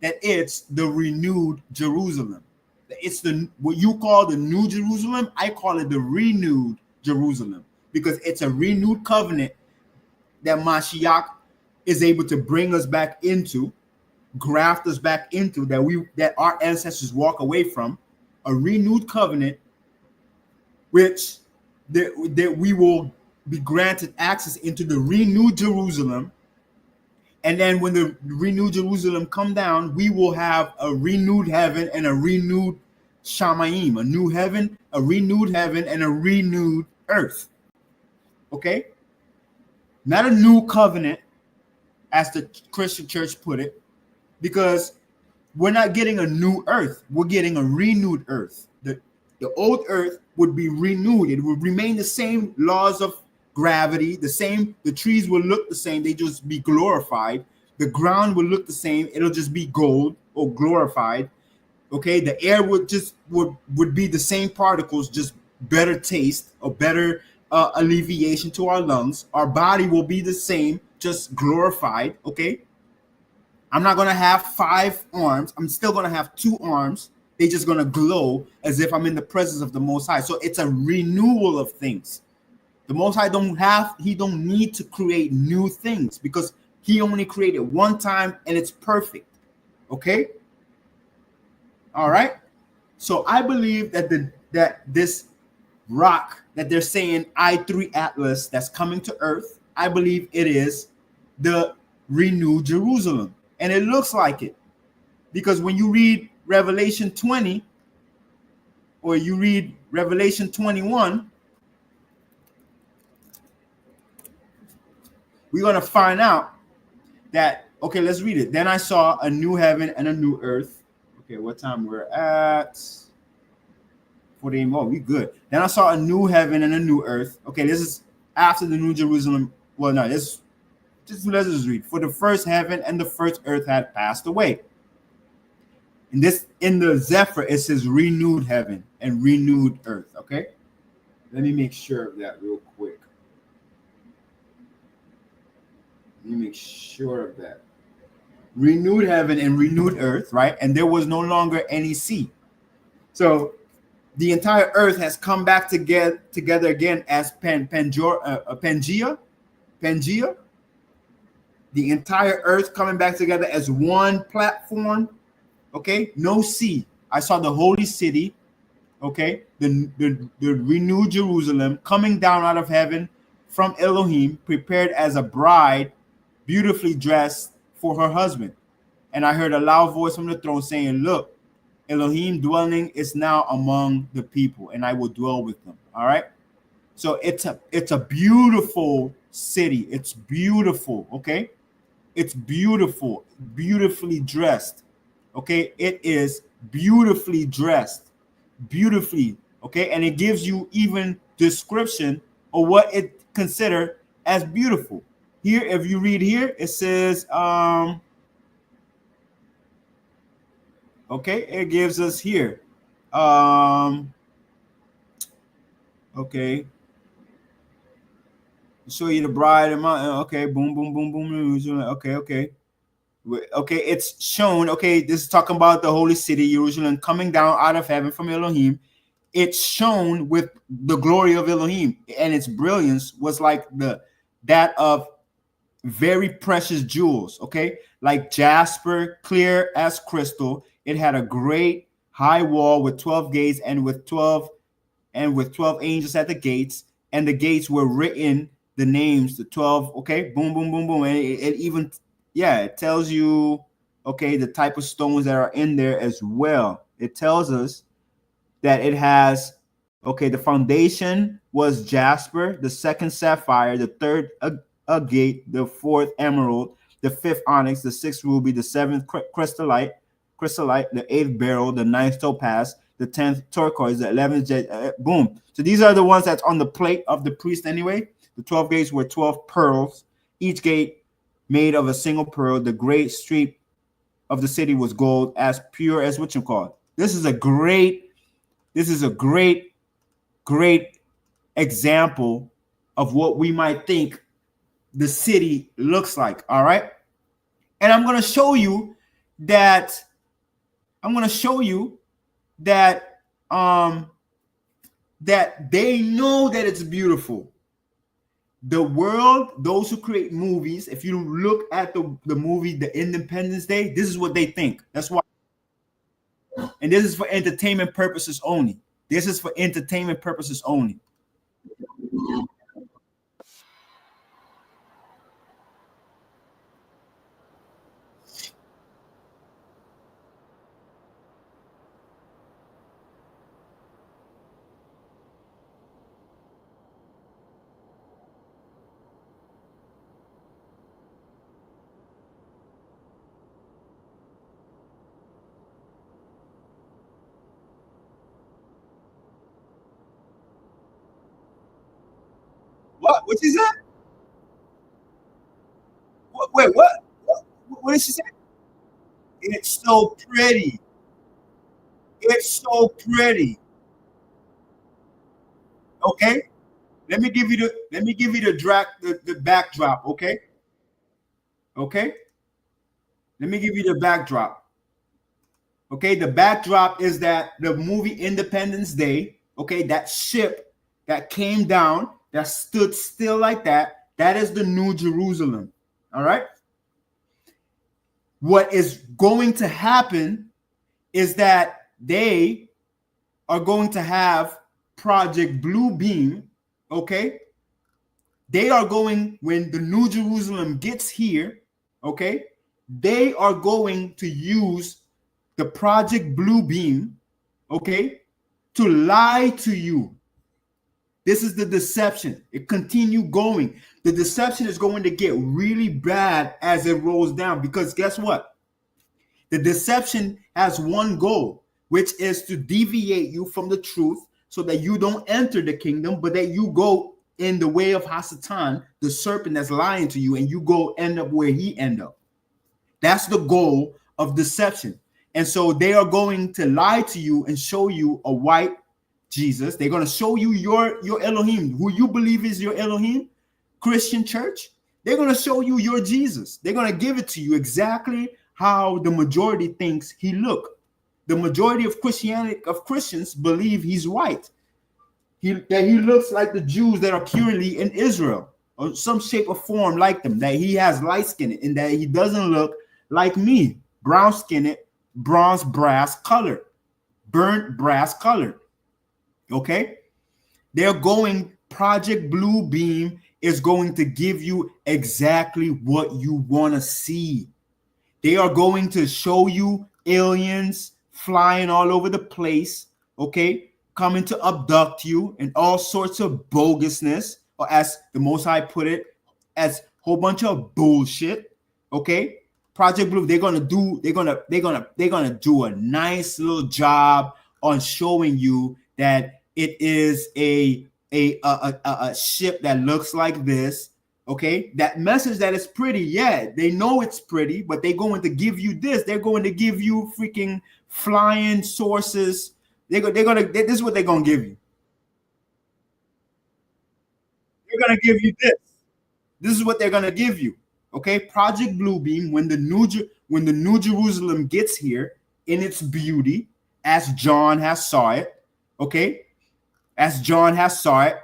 that it's the renewed Jerusalem. It's what you call the New Jerusalem. I call it the renewed Jerusalem, because it's a renewed covenant that Mashiach is able to bring us back into, graft us back into, that our ancestors walk away from, a renewed covenant, which that we will be granted access into the renewed Jerusalem. And then when the renewed Jerusalem come down, we will have a renewed heaven and a renewed Shamayim, a new heaven, a renewed heaven, and a renewed earth. Okay? Not a new covenant, as the Christian church put it, because we're not getting a new earth. We're getting a renewed earth. The old earth would be renewed. It would remain the same laws of gravity, the same. The trees will look the same. They just be glorified. The ground will look the same. It'll just be gold or glorified. Okay, the air would be the same particles, just better taste or better alleviation to our lungs. Our body will be the same, just glorified. Okay, I'm not gonna have 5 arms. I'm still gonna have 2 arms. They're just gonna glow as if I'm in the presence of the Most High. So it's a renewal of things. The Most High he don't need to create new things, because he only created one time and it's perfect. Okay. All right. So I believe that this rock that they're saying I3 Atlas that's coming to earth, I believe it is the renewed Jerusalem. And it looks like it, because when you read Revelation 20 or you read Revelation 21, we're going to find out that, okay, let's read it. Then I saw a new heaven and a new earth. Okay, what time we're at? 48 more. We good. Then I saw a new heaven and a new earth. Okay, this is after the new Jerusalem. Well, no, let's just read. For the first heaven and the first earth had passed away. In the Zephyr, it says renewed heaven and renewed earth. Okay, let me make sure of that real quick. Let me make sure of that. Renewed heaven and renewed earth, right? And there was no longer any sea. So the entire earth has come back together again as Pangea. The entire earth coming back together as one platform. Okay, no sea. I saw the holy city. Okay, the renewed Jerusalem coming down out of heaven from Elohim, prepared as a bride, beautifully dressed for her husband. And I heard a loud voice from the throne saying, "Look, Elohim dwelling is now among the people, and I will dwell with them." All right. So it's a beautiful city. It's beautiful. Okay, it's beautiful, beautifully dressed. Okay, it is beautifully dressed, beautifully. Okay, and it gives you even description of what it considered as beautiful. Here, if you read here, it says, okay, it gives us here. Okay. Show you the bride and my, okay, boom, boom, boom, boom. Okay. Okay, it's shown. Okay, this is talking about the holy city, Jerusalem, coming down out of heaven from Elohim. It's shown with the glory of Elohim, and its brilliance was like that of very precious jewels, okay? Like jasper, clear as crystal. It had a great high wall with 12 gates and with 12 angels at the gates, and the gates were written the names, the 12, okay? Boom, boom, boom, boom. And it even, yeah, it tells you, okay, the type of stones that are in there as well. It tells us that it has, okay, the foundation was jasper, the second sapphire, the third agate, the fourth emerald, the fifth onyx, the sixth ruby, the seventh chrysolite, the eighth beryl, the ninth topaz, the 10th turquoise, the 11th boom. So these are the ones that's on the plate of the priest anyway. The 12 gates were 12 pearls, each gate made of a single pearl. The great street of the city was gold, as pure as what you call it. This is a great example of what we might think the city looks like. All right. And I'm going to show you that that they know that it's beautiful. The world, those who create movies, if you look at the movie The Independence Day, this is what they think. That's why. And this is for entertainment purposes only. This is for entertainment purposes only. What she said? Wait, what? What did she say? It's so pretty. It's so pretty. Okay. Let me give you the backdrop. Okay. Okay. Let me give you the backdrop. Okay. The backdrop is that the movie Independence Day. Okay. That ship that came down, that stood still like that. That is the New Jerusalem. All right. What is going to happen is that they are going to have Project Blue Beam. Okay. They are going, when the New Jerusalem gets here, okay, they are going to use the Project Blue Beam, okay, to lie to you. This is the deception. It continue going. The deception is going to get really bad as it rolls down, because guess what? The deception has one goal, which is to deviate you from the truth so that you don't enter the kingdom, but that you go in the way of Hasatan, the serpent that's lying to you, and you go end up where he end up. That's the goal of deception. And so they are going to lie to you and show you a white Jesus. They're going to show you your Elohim, who you believe is your Elohim, Christian church. They're going to show you your Jesus. They're going to give it to you exactly how the majority thinks he look. The majority of Christians believe he's white. That he looks like the Jews that are currently in Israel, or some shape or form like them, that he has light skin, and that he doesn't look like me, brown skinned, bronze brass colored, burnt brass colored. Okay. They're going, Project Blue Beam is going to give you exactly what you want to see. They are going to show you aliens flying all over the place, okay, coming to abduct you, and all sorts of bogusness, or as the Most High put it, as a whole bunch of bullshit. Okay. Project Blue, they're gonna do a nice little job on showing you that it is a ship that looks like this. Okay, that message that is pretty, yeah, they know it's pretty, but they're going to give you this. They're going to give you freaking flying sources. This is what they're going to give you. They're going to give you this. This is what they're going to give you. Okay, Project Blue Beam, when the New Jerusalem gets here in its beauty, as John has saw it, okay, as John has saw it,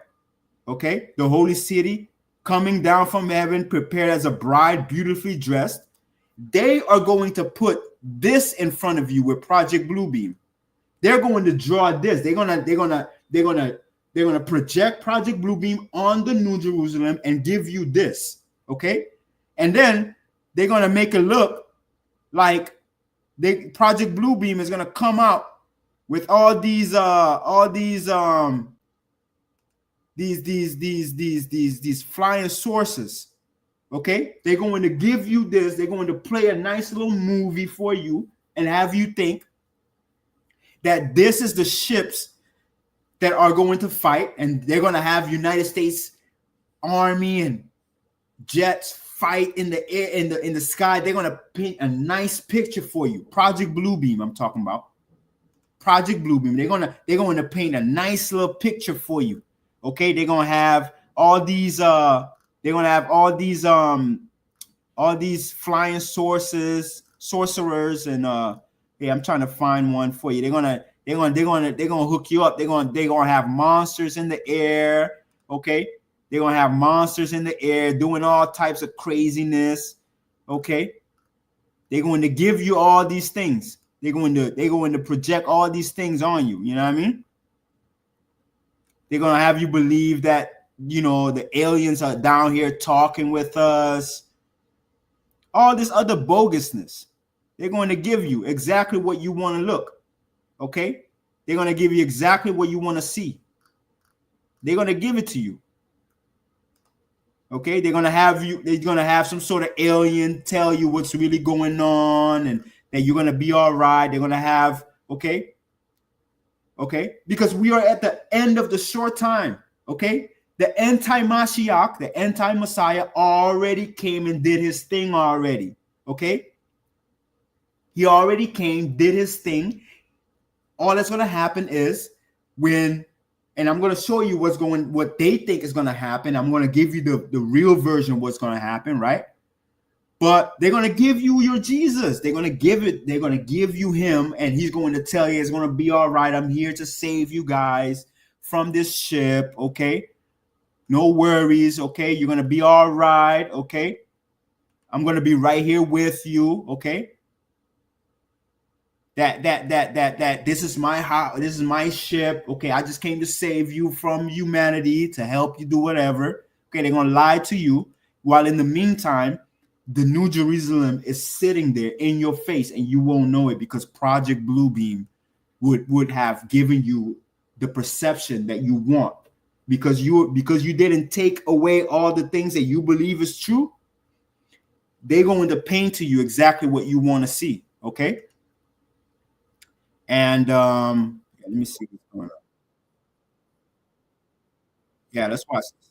okay, the holy city coming down from heaven, prepared as a bride, beautifully dressed. They are going to put this in front of you with Project Bluebeam. They're going to draw this. They're gonna project Project Bluebeam on the New Jerusalem and give you this. Okay, and then they're gonna make it look like Project Bluebeam is gonna come out with all these flying sources. Okay, they're going to give you this. They're going to play a nice little movie for you and have you think that this is the ships that are going to fight, and they're going to have United States Army and jets fight in the air, in the sky. They're going to paint a nice picture for you. Project Bluebeam, I'm talking about. Project Bluebeam. They're going to paint a nice little picture for you. Okay, they're going to have all these all these flying sorcerers, and hey, I'm trying to find one for you. They're gonna hook you up. They're gonna have monsters in the air. Okay, they're gonna have monsters in the air doing all types of craziness. Okay, they're going to give you all these things. They're going to project all these things on you. You know what I mean? They're going to have you believe that, the aliens are down here talking with us. All this other bogusness. They're going to give you exactly what you want to look. Okay? They're going to give you exactly what you want to see. They're going to give it to you. Okay? They're going to have some sort of alien tell you what's really going on and that you're going to be all right. They're going to have, okay? Okay? Because we are at the end of the short time. Okay? The anti-Mashiach, the anti-Messiah already came and did his thing already. Okay? He already came, did his thing. All that's going to happen is and I'm going to show you what they think is going to happen. I'm going to give you the real version of what's going to happen, right? But they're going to give you your Jesus. They're going to give you him, and he's going to tell you it's going to be all right. I'm here to save you guys from this ship, okay? No worries, okay? You're going to be all right, okay? I'm going to be right here with you, okay? That this is my house, this is my ship, okay? I just came to save you from humanity, to help you do whatever. Okay, they're going to lie to you, while in the meantime, the New Jerusalem is sitting there in your face, and you won't know it, because Project Bluebeam would have given you the perception that you want, because you didn't take away all the things that you believe is true. They're going to paint to you exactly what you want to see. Okay. And let me see what's going on. Yeah, let's watch this.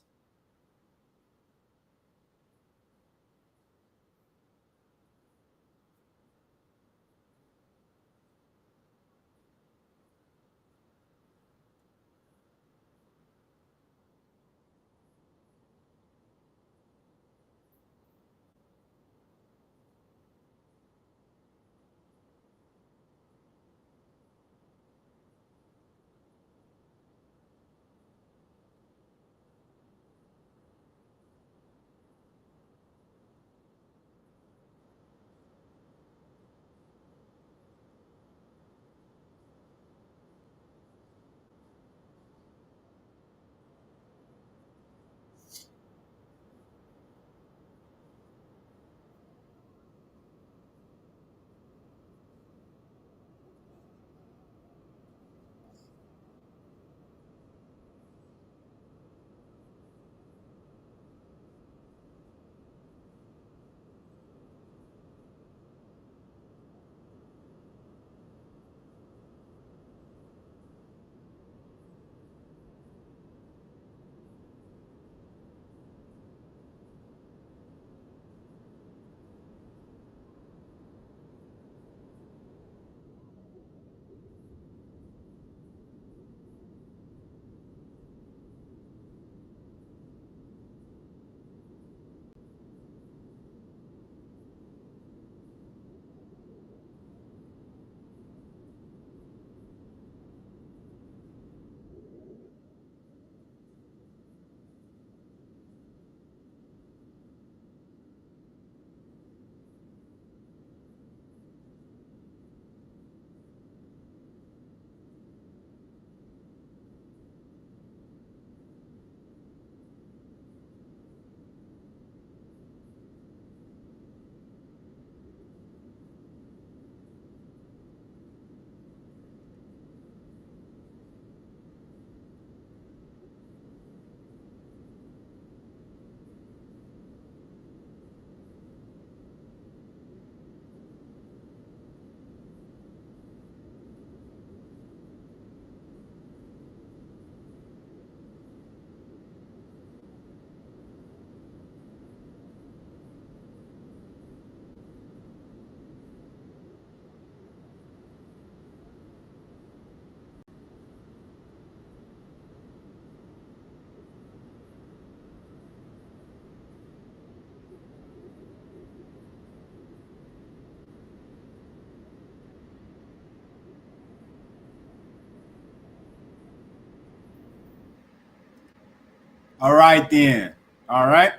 All right then. All right.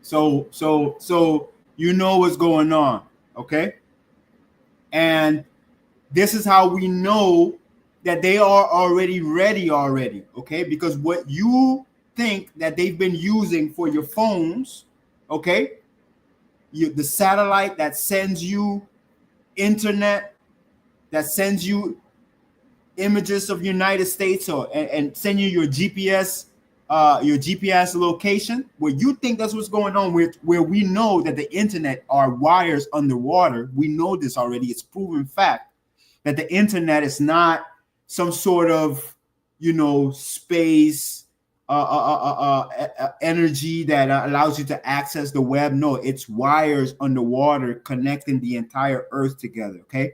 So you know what's going on, okay? And this is how we know that they are already ready already, okay? Because what you think that they've been using for your phones, okay? The satellite that sends you internet, that sends you images of United States, or and send you your GPS location, where you think that's what's going on with, where we know that the internet are wires underwater. We know this already. It's proven fact that the internet is not some sort of, space energy that allows you to access the web. No, it's wires underwater connecting the entire earth together. Okay,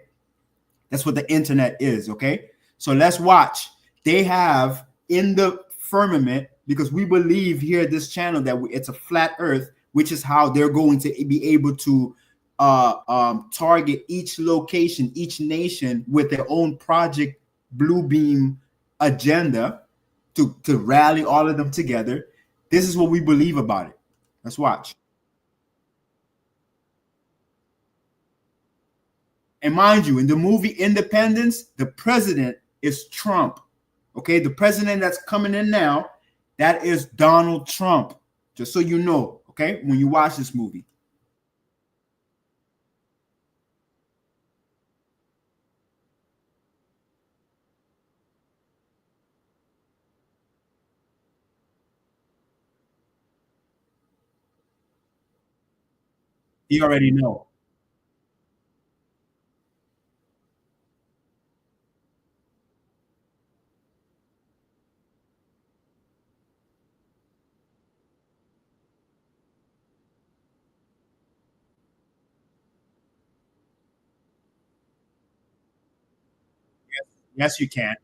that's what the internet is. Okay, so let's watch. They have in the firmament, because we believe here at this channel that it's a flat earth, which is how they're going to be able to target each location, each nation with their own Project Bluebeam agenda to rally all of them together. This is what we believe about it. Let's watch. And mind you, in the movie Independence, the president is Trump. Okay, the president that's coming in now, that is Donald Trump. Just so you know, okay, when you watch this movie. You already know. Yes, yes, you can.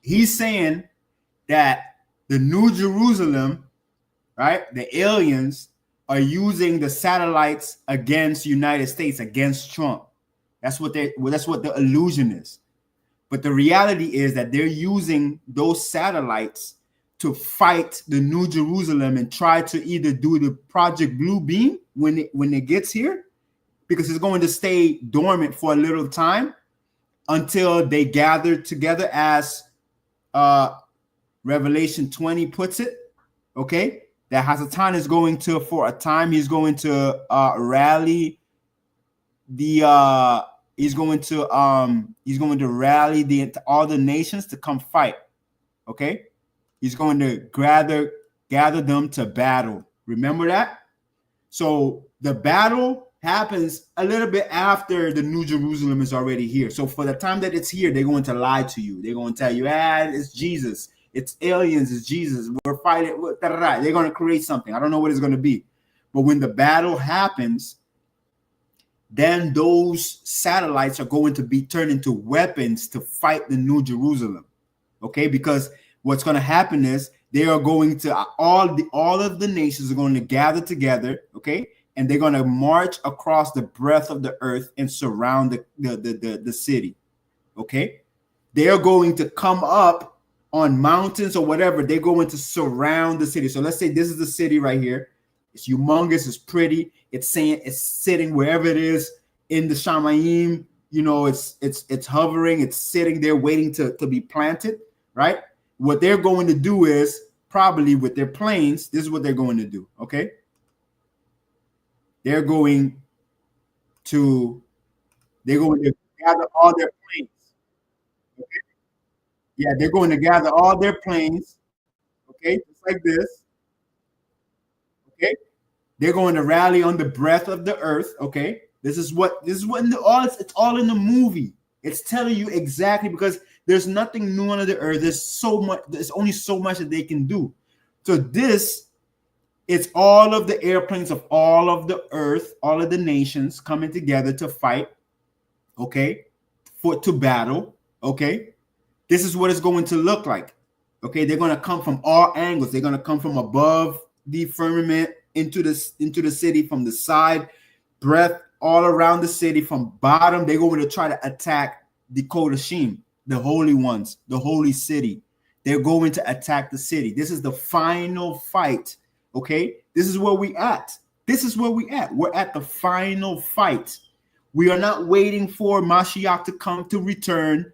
He's saying that the New Jerusalem, right? The aliens are using the satellites against United States, against Trump. That's what the illusion is. But the reality is that they're using those satellites to fight the New Jerusalem and try to either do the Project Blue Beam when it gets here, because it's going to stay dormant for a little time until they gather together, as Revelation 20 puts it. Okay, that Hasatan is going to, for a time, he's going to rally the he's going to rally all the nations to come fight. Okay, he's going to gather them to battle. Remember that? So the battle happens a little bit after the New Jerusalem is already here. So for the time that it's here, they're going to lie to you. They're going to tell you, it's Jesus, it's aliens, it's Jesus, we're fighting. They're going to create something. I don't know what it's going to be. But when the battle happens, then those satellites are going to be turned into weapons to fight the New Jerusalem. Okay, because what's going to happen is they are going to all of the nations are going to gather together. Okay, and they're going to march across the breadth of the earth and surround the city. Okay, they are going to come up on mountains or whatever. They're going to surround the city. So let's say this is the city right here. It's humongous. It's pretty. It's sitting wherever it is in the Shamayim. It's hovering. It's sitting there waiting to be planted. Right. What they're going to do is, probably with their planes, this is what they're going to do. Okay. They're going to gather all their planes. Okay? Yeah, they're going to gather all their planes. Okay, just like this. Okay, they're going to rally on the breadth of the earth. Okay, this is what in it's all in the movie. It's telling you exactly, because there's nothing new under the earth. There's so much. There's only so much that they can do. So this It's all of the airplanes of all of the earth, all of the nations coming together to fight, okay, to battle, okay. This is what it's going to look like, okay. They're going to come from all angles. They're going to come from above the firmament into the city, from the side, breadth, all around the city, from bottom. They're going to try to attack the Kodashim, the holy ones, the holy city. They're going to attack the city. This is the final fight, okay. This is where we at. This is where we at. We're at the final fight. We are not waiting for Mashiach to come to return,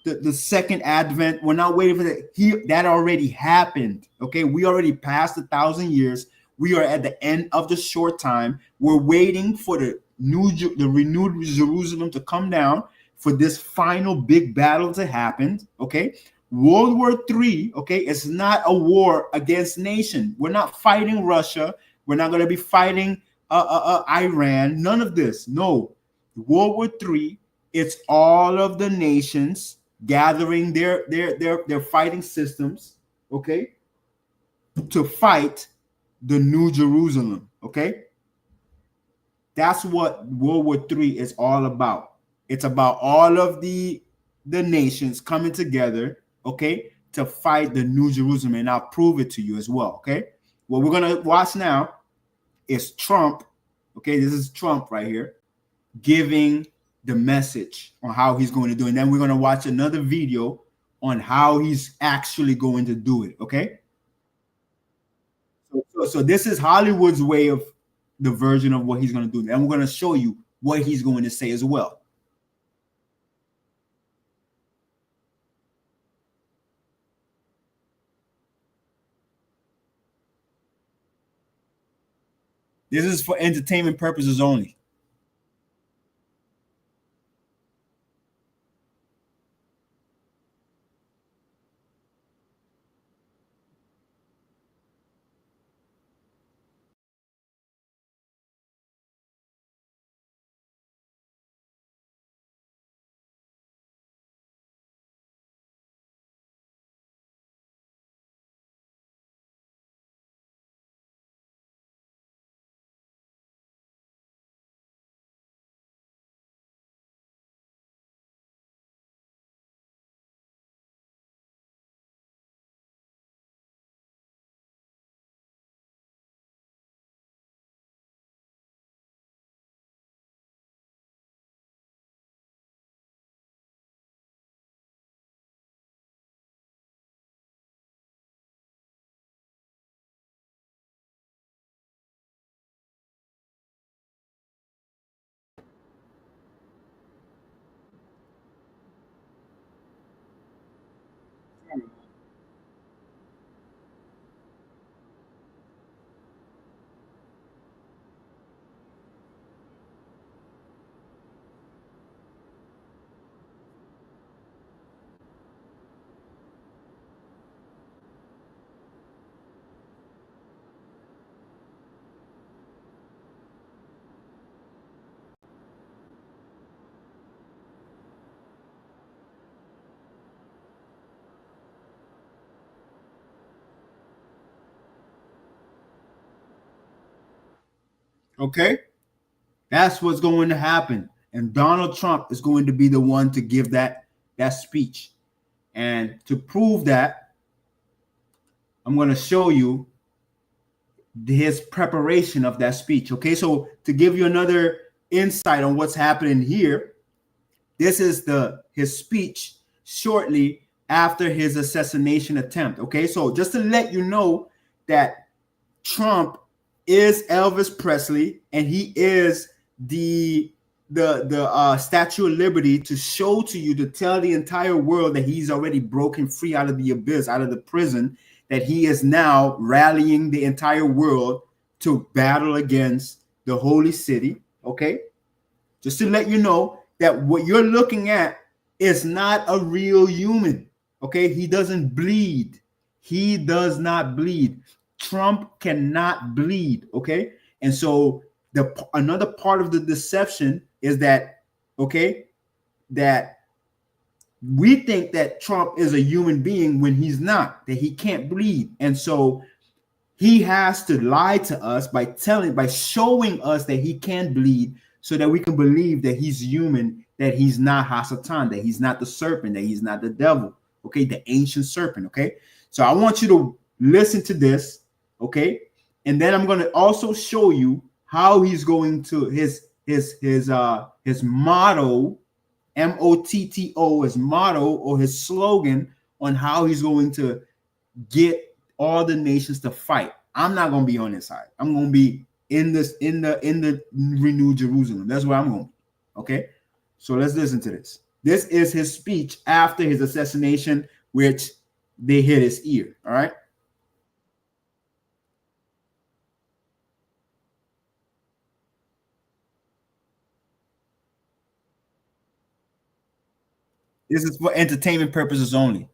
the second advent. We're not waiting for that. That already happened, okay. We already passed 1,000 years. We are at the end of the short time. We're waiting for the renewed Jerusalem to come down, for this final big battle to happen, okay. World War III, okay, it's not a war against nation. We're not fighting Russia. We're not going to be fighting Iran. None of this. No. World War III, it's all of the nations gathering their fighting systems, okay, to fight the New Jerusalem, okay. That's what World War III is all about. It's about all of the nations coming together, okay, to fight the New Jerusalem. And I'll prove it to you as well, okay. What we're going to watch now is Trump, okay. This is Trump right here giving the message on how he's going to do it. And then we're going to watch another video on how he's actually going to do it, okay. So this is Hollywood's way of the version of what he's going to do. And we're going to show you what he's going to say as well. This is for entertainment purposes only. Okay, that's what's going to happen. And Donald Trump is going to be the one to give that speech. And to prove that, I'm going to show you his preparation of that speech. Okay, so to give you another insight on what's happening here, this is his speech shortly after his assassination attempt. Okay, so just to let you know that Trump is Elvis Presley, and he is the Statue of Liberty, to show to you, to tell the entire world that he's already broken free out of the abyss, out of the prison, that he is now rallying the entire world to battle against the holy city. Okay, just to let you know that what you're looking at is not a real human. Okay, he doesn't bleed. He does not bleed. Trump cannot bleed. Okay, and so another part of the deception is that, okay, that we think that Trump is a human being when he's not, that he can't bleed. And so he has to lie to us by showing us that he can bleed so that we can believe that he's human, that he's not Hasatan, that he's not the serpent, that he's not the devil, okay, the ancient serpent, okay? So I want you to listen to this, okay? And then I'm going to also show you how he's going to his motto, MOTTO, his motto or his slogan on how he's going to get all the nations to fight. I'm not going to be on his side. I'm going to be in the renewed Jerusalem. That's where I'm going. Okay, so let's listen to this. This is his speech after his assassination, which they hit his ear. All right. This is for entertainment purposes only.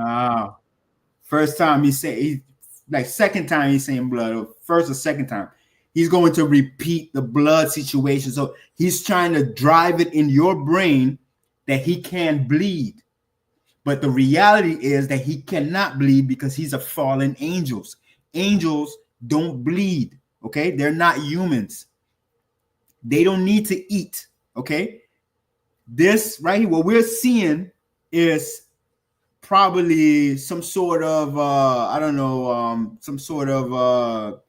Ah, first time like second time he's saying blood, or first or second time, he's going to repeat the blood situation. So he's trying to drive it in your brain that he can bleed. But the reality is that he cannot bleed because he's a fallen angel. Angels don't bleed, okay? They're not humans. They don't need to eat, okay? This right here, what we're seeing is probably some sort of I don't know, some sort of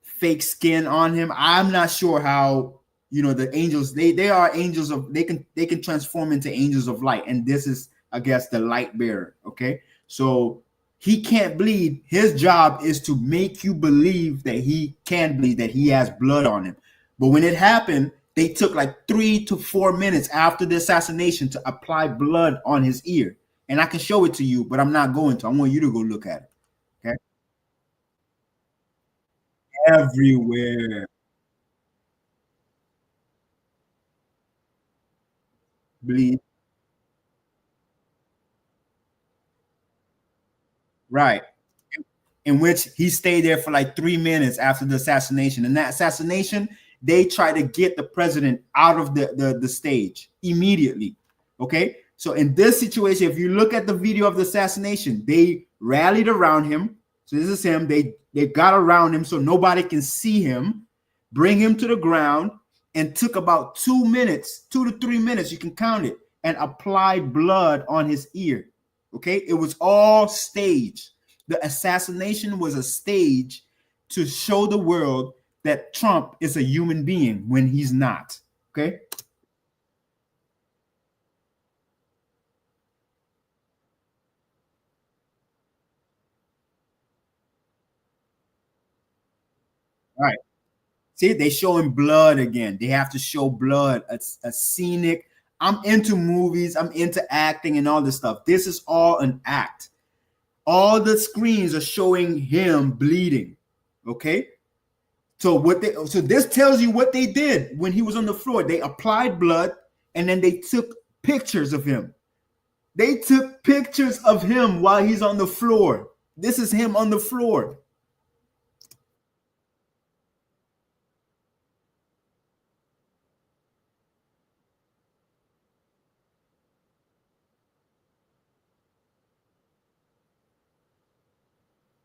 fake skin on him. I'm not sure how, the angels, they are angels of, they can transform into angels of light, and this is, I guess, the light bearer. Okay, so he can't bleed. His job is to make you believe that he can bleed, that he has blood on him. But when it happened, they took like 3 to 4 minutes after the assassination to apply blood on his ear. And I can show it to you, but I'm not going to. I want you to go look at it. Okay, everywhere. Bleed. Right. In which he stayed there for like 3 minutes after the assassination. And that assassination, they tried to get the president out of the stage immediately. Okay. So in this situation, if you look at the video of the assassination, they rallied around him. So this is him. They got around him so nobody can see him, bring him to the ground, and took about 2 minutes, 2 to 3 minutes, you can count it, and applied blood on his ear. Okay. It was all staged. The assassination was a stage to show the world that Trump is a human being when he's not. Okay. All right. See, they showing blood again. They have to show blood. A scenic. I'm into movies. I'm into acting and all this stuff. This is all an act. All the screens are showing him bleeding. Okay. So this tells you what they did when he was on the floor. They applied blood and then they took pictures of him. They took pictures of him while he's on the floor. This is him on the floor.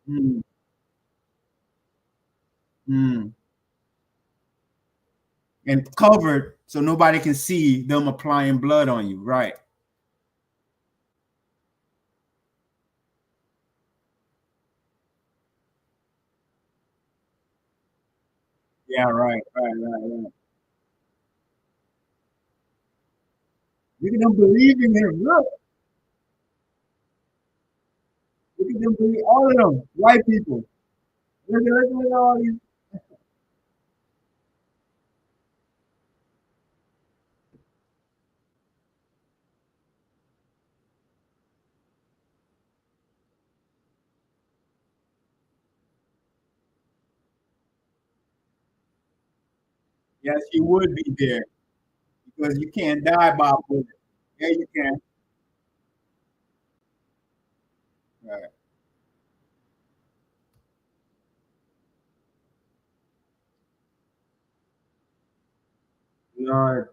Mm, mm. And covered so nobody can see them applying blood on you. Right. Yeah, right. Look at them believing him. Look at them believe all of them. White people. Look at all these. Yes, you would be there because you can't die by a bullet. Yeah, you can. Right. Lord,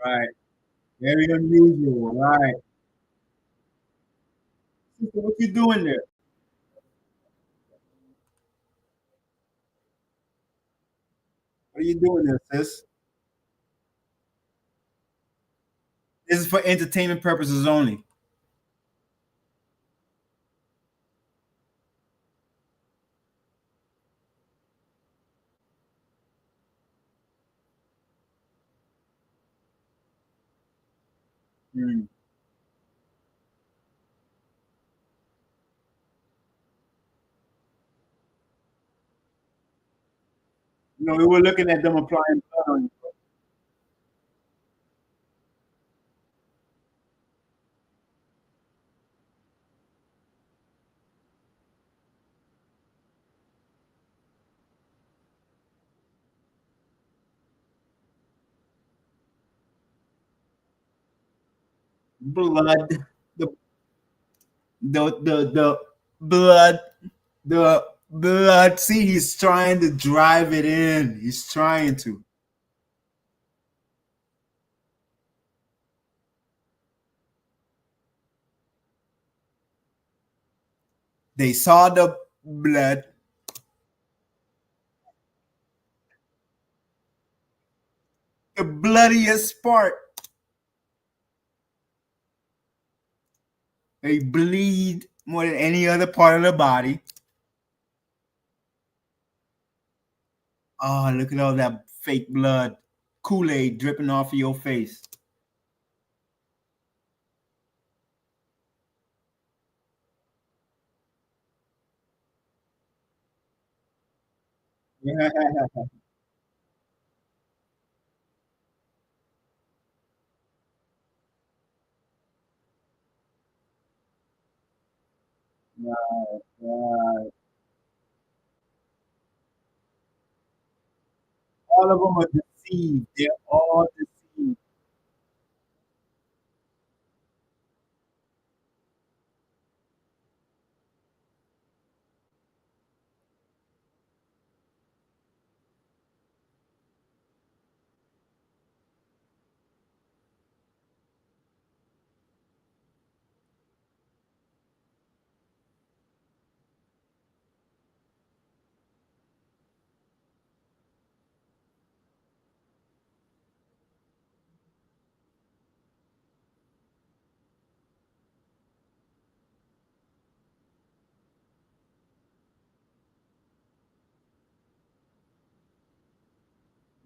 right. Very unusual, right. Sister, what you doing there? What are you doing there, sis? This is for entertainment purposes only. Mm. You know, we were looking at them applying blood on you. Blood, the the blood, the blood. See, he's trying to drive it in. He's trying to. They saw the blood, the bloodiest part. They bleed more than any other part of the body. Oh, look at all that fake blood, Kool-Aid dripping off of your face. Right, right. All of them are deceived. They're all deceived.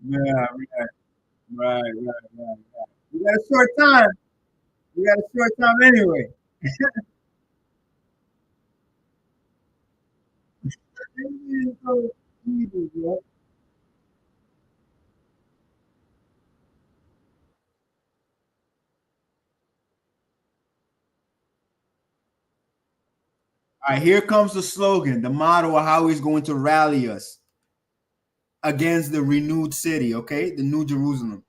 Yeah, right, right, right, right. We got a short time. We got a short time anyway. So easy, bro. All right, here comes the slogan, the motto of how he's going to rally us against the renewed city, okay? The New Jerusalem.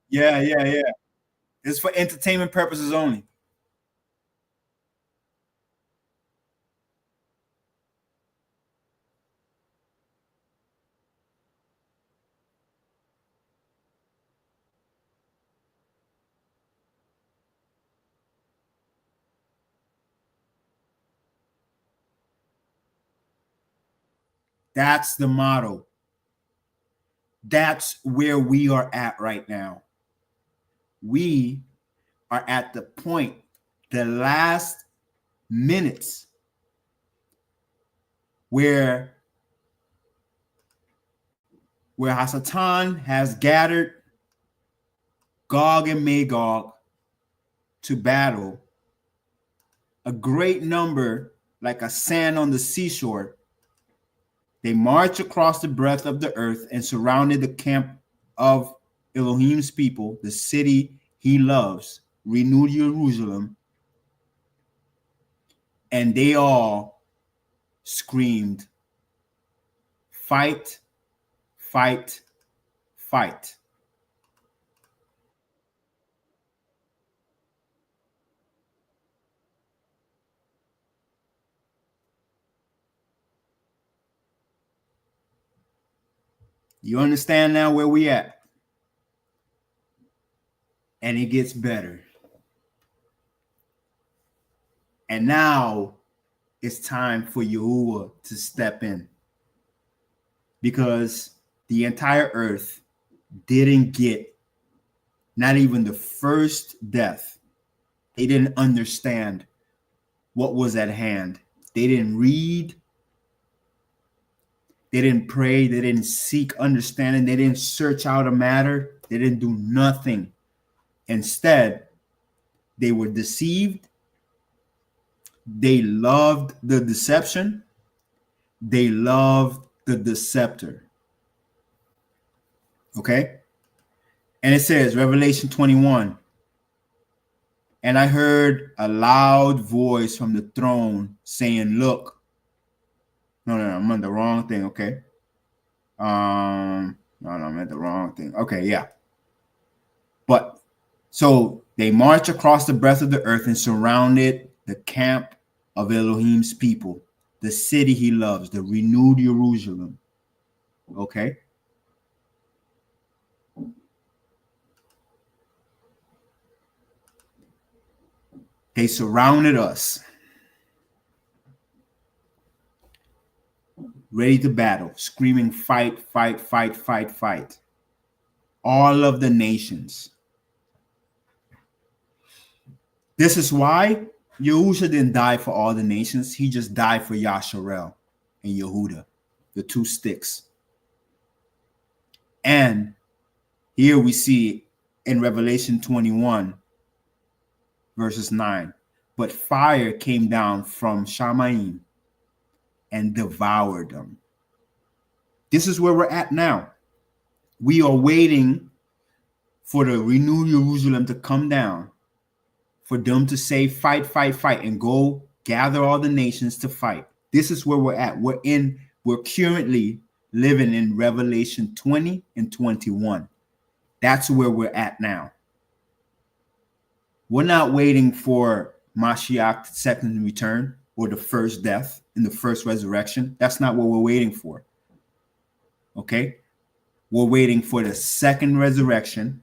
Yeah, yeah, yeah. It's for entertainment purposes only. That's the motto. That's where we are at right now. We are at the point, the last minutes, where Hasatan has gathered Gog and Magog to battle, a great number, like a sand on the seashore, They marched across the breadth of the earth and surrounded the camp of Elohim's people, the city he loves, renewed Jerusalem, and they all screamed, "Fight, fight, fight." You understand now where we at? And it gets better. And now it's time for Yahuwah to step in, because the entire earth didn't get not even the first death. They didn't understand what was at hand. They didn't read. They didn't pray. They didn't seek understanding. They didn't search out a matter. They didn't do nothing. Instead, they were deceived. They loved the deception. They loved the deceptor. Okay? And it says, Revelation 21, and I heard a loud voice from the throne saying, look. No, I'm on the wrong thing. Okay. No, I'm at the wrong thing. Okay, yeah. But so they marched across the breadth of the earth and surrounded the camp of Elohim's people, the city he loves, the renewed Jerusalem. Okay. They surrounded us, ready to battle, screaming, fight, fight, fight, fight, fight. All of the nations. This is why Yahusha didn't die for all the nations. He just died for Yasharel and Yehuda, the two sticks. And here we see in Revelation 21, verses 9, but fire came down from Shamayim and devoured them. This is where we're at now. We are waiting for the renewed Jerusalem to come down, for them to say, fight, fight, fight, and go gather all the nations to fight. This is where we're at. We're currently living in Revelation 20 and 21. That's where we're at now. We're not waiting for Mashiach's second return or the first death and the first resurrection. That's not what we're waiting for. Okay? We're waiting for the second resurrection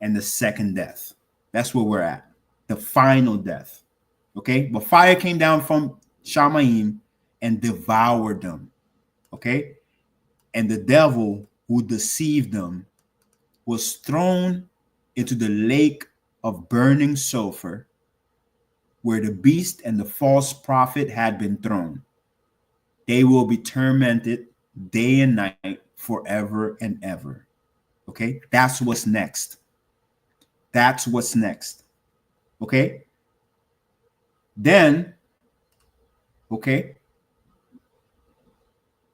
and the second death. That's where we're at. The final death. Okay? But fire came down from Shamayim and devoured them. Okay? And the devil who deceived them was thrown into the lake of burning sulfur, where the beast and the false prophet had been thrown. They will be tormented day and night forever and ever. Okay? That's what's next. That's what's next. Okay? Then, okay?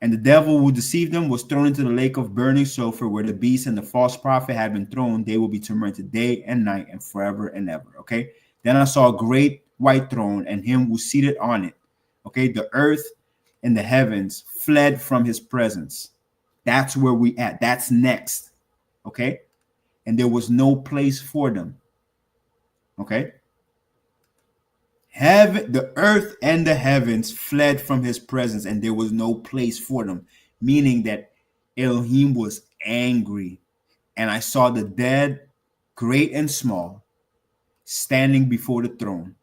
And the devil who deceived them was thrown into the lake of burning sulfur, where the beast and the false prophet had been thrown. They will be tormented day and night and forever and ever. Okay? Then I saw a great white throne and him who seated on it. Okay? The earth and the heavens fled from his presence. That's where we at. That's next. Okay? And there was no place for them. Okay? Heaven, the earth and the heavens fled from his presence, and there was no place for them, meaning that Elohim was angry. And I saw the dead, great and small, standing before the throne,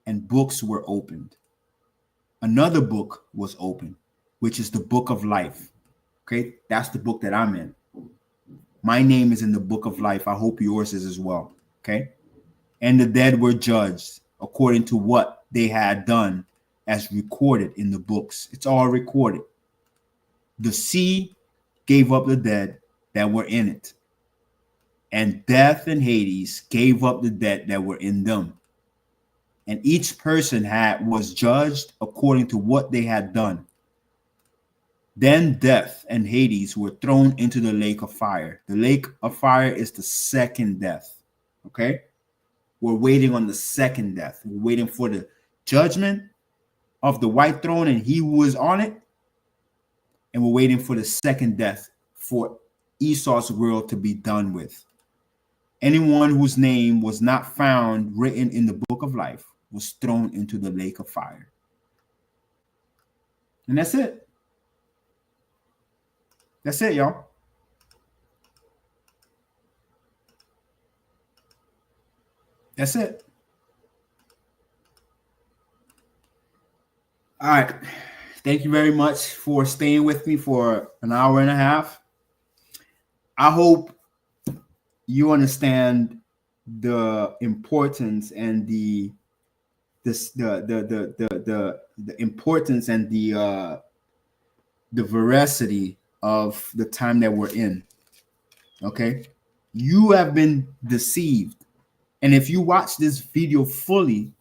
and books were opened. Another book was opened, which is the book of life. Okay, that's the book that I'm in. My name is in the book of life. I hope yours is as well. Okay, and the dead were judged according to what they had done, as recorded in the books. It's all recorded. The sea gave up the dead that were in it, and death and Hades gave up the dead that were in them. And each person was judged according to what they had done. Then death and Hades were thrown into the lake of fire. The lake of fire is the second death. Okay? We're waiting on the second death. We're waiting for the judgment of the white throne and he who is on it. And we're waiting for the second death for Esau's world to be done with. Anyone whose name was not found written in the book of life was thrown into the lake of fire. And that's it. That's it, y'all. That's it. All right. Thank you very much for staying with me for an hour and a half. I hope you understand the importance and the importance and the veracity of the time that we're in. Okay, you have been deceived, and if you watch this video fully,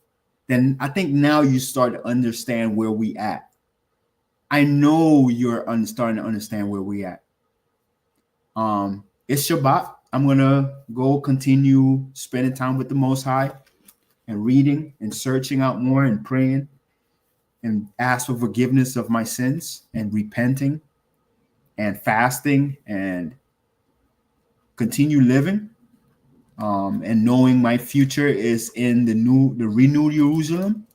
then I think now you start to understand where we at. I know you're starting to understand where we at. It's Shabbat. I'm gonna go continue spending time with the Most High and reading and searching out more and praying and ask for forgiveness of my sins and repenting and fasting and continue living and knowing my future is in the renewed Jerusalem.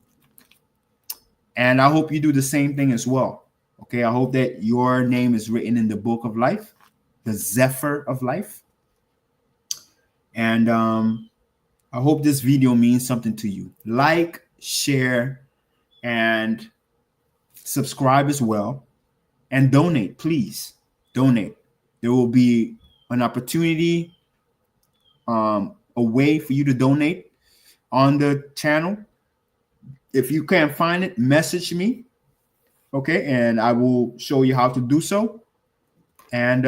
And I hope you do the same thing as well. Okay, I hope that your name is written in the book of life, the Zephyr of life. And I hope this video means something to you. Like, share, and subscribe as well. And donate, please. Donate. There will be an opportunity, a way for you to donate on the channel. If you can't find it, message me. Okay, and I will show you how to do so. And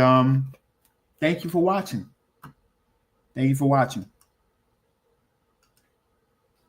thank you for watching. Thank you for watching.